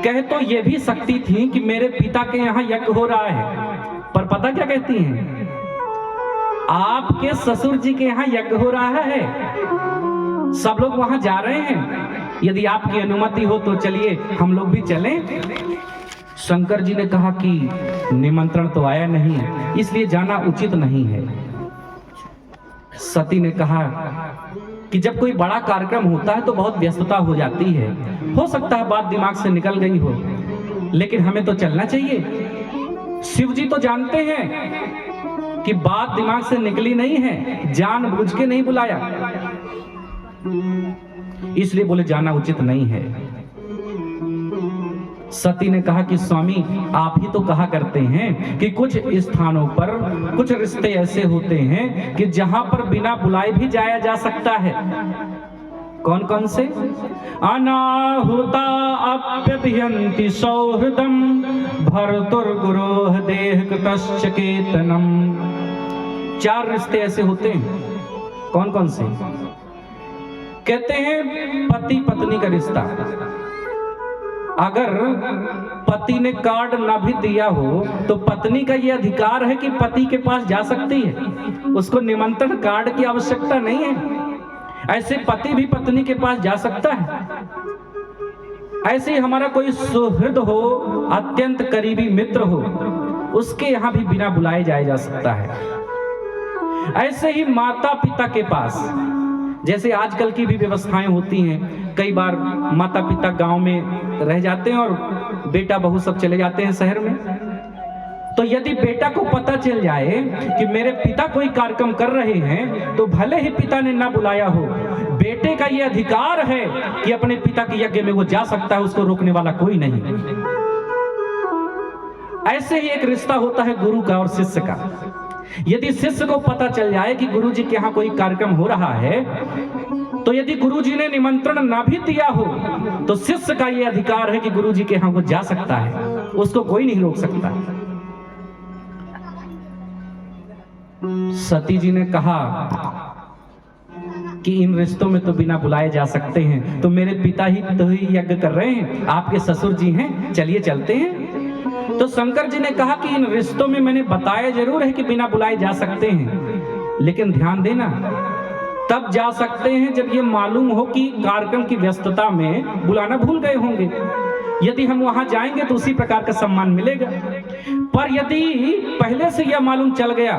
कह तो ये भी सकती थी कि मेरे पिता के यहाँ यज्ञ हो रहा है, पर पता क्या कहती हैं, आपके ससुर जी के यहाँ यज्ञ हो रहा है, सब लोग वहां जा रहे हैं, यदि आपकी अनुमति हो तो चलिए हम लोग भी चलें। शंकर जी ने कहा कि निमंत्रण तो आया नहीं, इसलिए जाना उचित नहीं है। सती ने कहा कि जब कोई बड़ा कार्यक्रम होता है तो बहुत व्यस्तता हो जाती है, हो सकता है बात दिमाग से निकल गई हो, लेकिन हमें तो चलना चाहिए। शिव जी तो जानते हैं कि बात दिमाग से निकली नहीं है, जानबूझ के नहीं बुलाया, इसलिए बोले जाना उचित नहीं है। सती ने कहा कि स्वामी आप ही तो कहा करते हैं कि कुछ स्थानों पर कुछ रिश्ते ऐसे होते हैं कि जहां पर बिना बुलाए भी जाया जा सकता है। कौन कौन से? अनाहुता अप्यभियन्ति सौहृदम भर्तुर्गुरोह देह कृतश्च केतनम। 4 रिश्ते ऐसे होते हैं। कौन कौन से? कहते हैं पति पत्नी का रिश्ता। अगर पति ने कार्ड ना भी दिया हो तो पत्नी का यह अधिकार है कि पति के पास जा सकती है, उसको निमंत्रण कार्ड की आवश्यकता नहीं है। ऐसे पति भी पत्नी के पास जा सकता है। ऐसे ही हमारा कोई सुहृद हो, अत्यंत करीबी मित्र हो, उसके यहाँ भी बिना बुलाए जाया जा सकता है। ऐसे ही माता पिता के पास, जैसे आजकल की भी व्यवस्थाएं होती हैं, कई बार माता पिता गांव में रह जाते हैं और बेटा बहू सब चले जाते हैं शहर में, तो यदि बेटा को पता चल जाए कि मेरे पिता कोई कार्यक्रम कर रहे हैं, तो भले ही पिता ने ना बुलाया हो, बेटे का ये अधिकार है कि अपने पिता के यज्ञ में वो जा सकता है, उसको रोकने वाला कोई नहीं। ऐसे ही एक रिश्ता होता है गुरु का और शिष्य का। यदि शिष्य को पता चल जाए कि गुरु जी के यहाँ कोई कार्यक्रम हो रहा है, तो यदि गुरु जी ने निमंत्रण ना भी दिया हो तो शिष्य का ये अधिकार है कि गुरु जी के यहाँ वो जा सकता है, उसको कोई नहीं रोक सकता। सती जी ने कहा कि इन रिश्तों में तो बिना बुलाए जा सकते हैं, तो मेरे पिता ही तो ही यज्ञ कर रहे हैं, आपके ससुर जी हैं, चलिए चलते हैं। तो शंकर जी ने कहा कि इन रिश्तों में मैंने बताया जरूर है कि बिना बुलाए जा सकते हैं, लेकिन ध्यान देना तब जा सकते हैं जब ये मालूम हो कि कार्यक्रम की व्यस्तता में बुलाना भूल गए होंगे। यदि हम वहां जाएंगे तो उसी प्रकार का सम्मान मिलेगा। पर यदि पहले से यह मालूम चल गया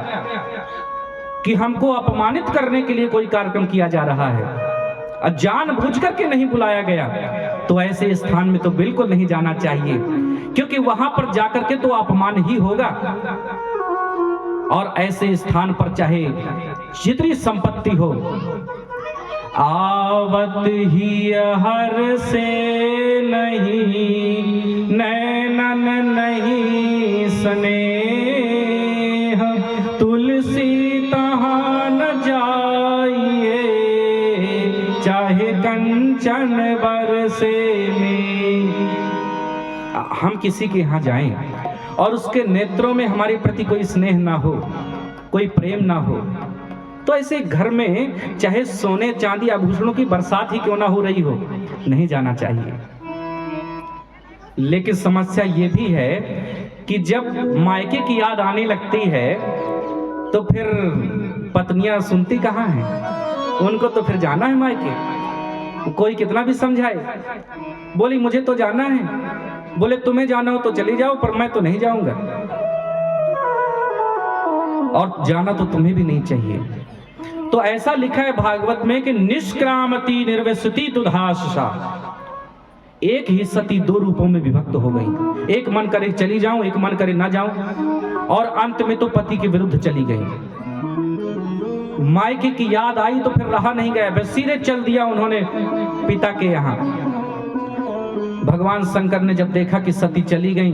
कि हमको अपमानित करने के लिए कोई कार्यक्रम किया जा रहा है, जानबूझ करके नहीं बुलाया गया, तो ऐसे स्थान में तो बिल्कुल नहीं जाना चाहिए, क्योंकि वहां पर जाकर के तो अपमान ही होगा। और ऐसे स्थान पर चाहे जितनी संपत्ति हो, आवत ही हर से नहीं, नैनन नहीं स्नेह, तुलसी तहाँ न जाइए, चाहे कंचन बरसे में। हम किसी के यहाँ जाएं और उसके नेत्रों में हमारे प्रति कोई स्नेह ना हो, कोई प्रेम ना हो, तो ऐसे घर में चाहे सोने चांदी आभूषणों की बरसात ही क्यों ना हो रही हो, नहीं जाना चाहिए। लेकिन समस्या ये भी है कि जब मायके की याद आने लगती है तो फिर पत्नियां सुनती कहाँ हैं, उनको तो फिर जाना है मायके। कोई कितना भी समझाए, बोली मुझे तो जाना है, बोले तुम्हें जाना हो तो चली जाओ, पर मैं तो नहीं जाऊंगा। और जाना तो तुम्हें भी नहीं चाहिए। तो ऐसा लिखा है भागवत में कि निष्क्रामति निर्वसति दुधाशा, एक ही सती दो रूपों में विभक्त हो गई। एक मन करे चली जाऊं, एक मन करे ना जाऊं, और अंत में तो पति के विरुद्ध चली गई। मायके की याद आई तो फिर रहा नहीं गया, बस सीधे चल दिया उन्होंने पिता के यहाँ। भगवान शंकर ने जब देखा कि सती चली गई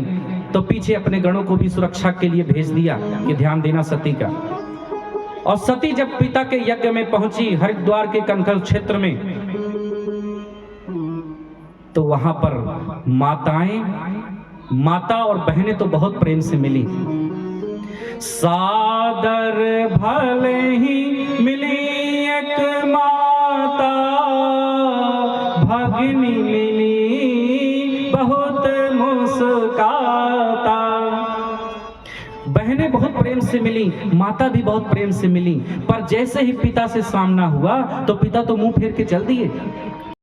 तो पीछे अपने गणों को भी सुरक्षा के लिए भेज दिया कि ध्यान देना सती का। और सती जब पिता के यज्ञ में पहुंची हरिद्वार के कनकल क्षेत्र में, तो वहां पर माता और बहनें तो बहुत प्रेम से मिली। सादर भले ही मिली एक माता, भगिनी मिली बहुत मुस्काता। बहनें बहुत प्रेम से मिली, माता भी बहुत प्रेम से मिली, पर जैसे ही पिता से सामना हुआ तो पिता तो मुंह फेर के चल दिए।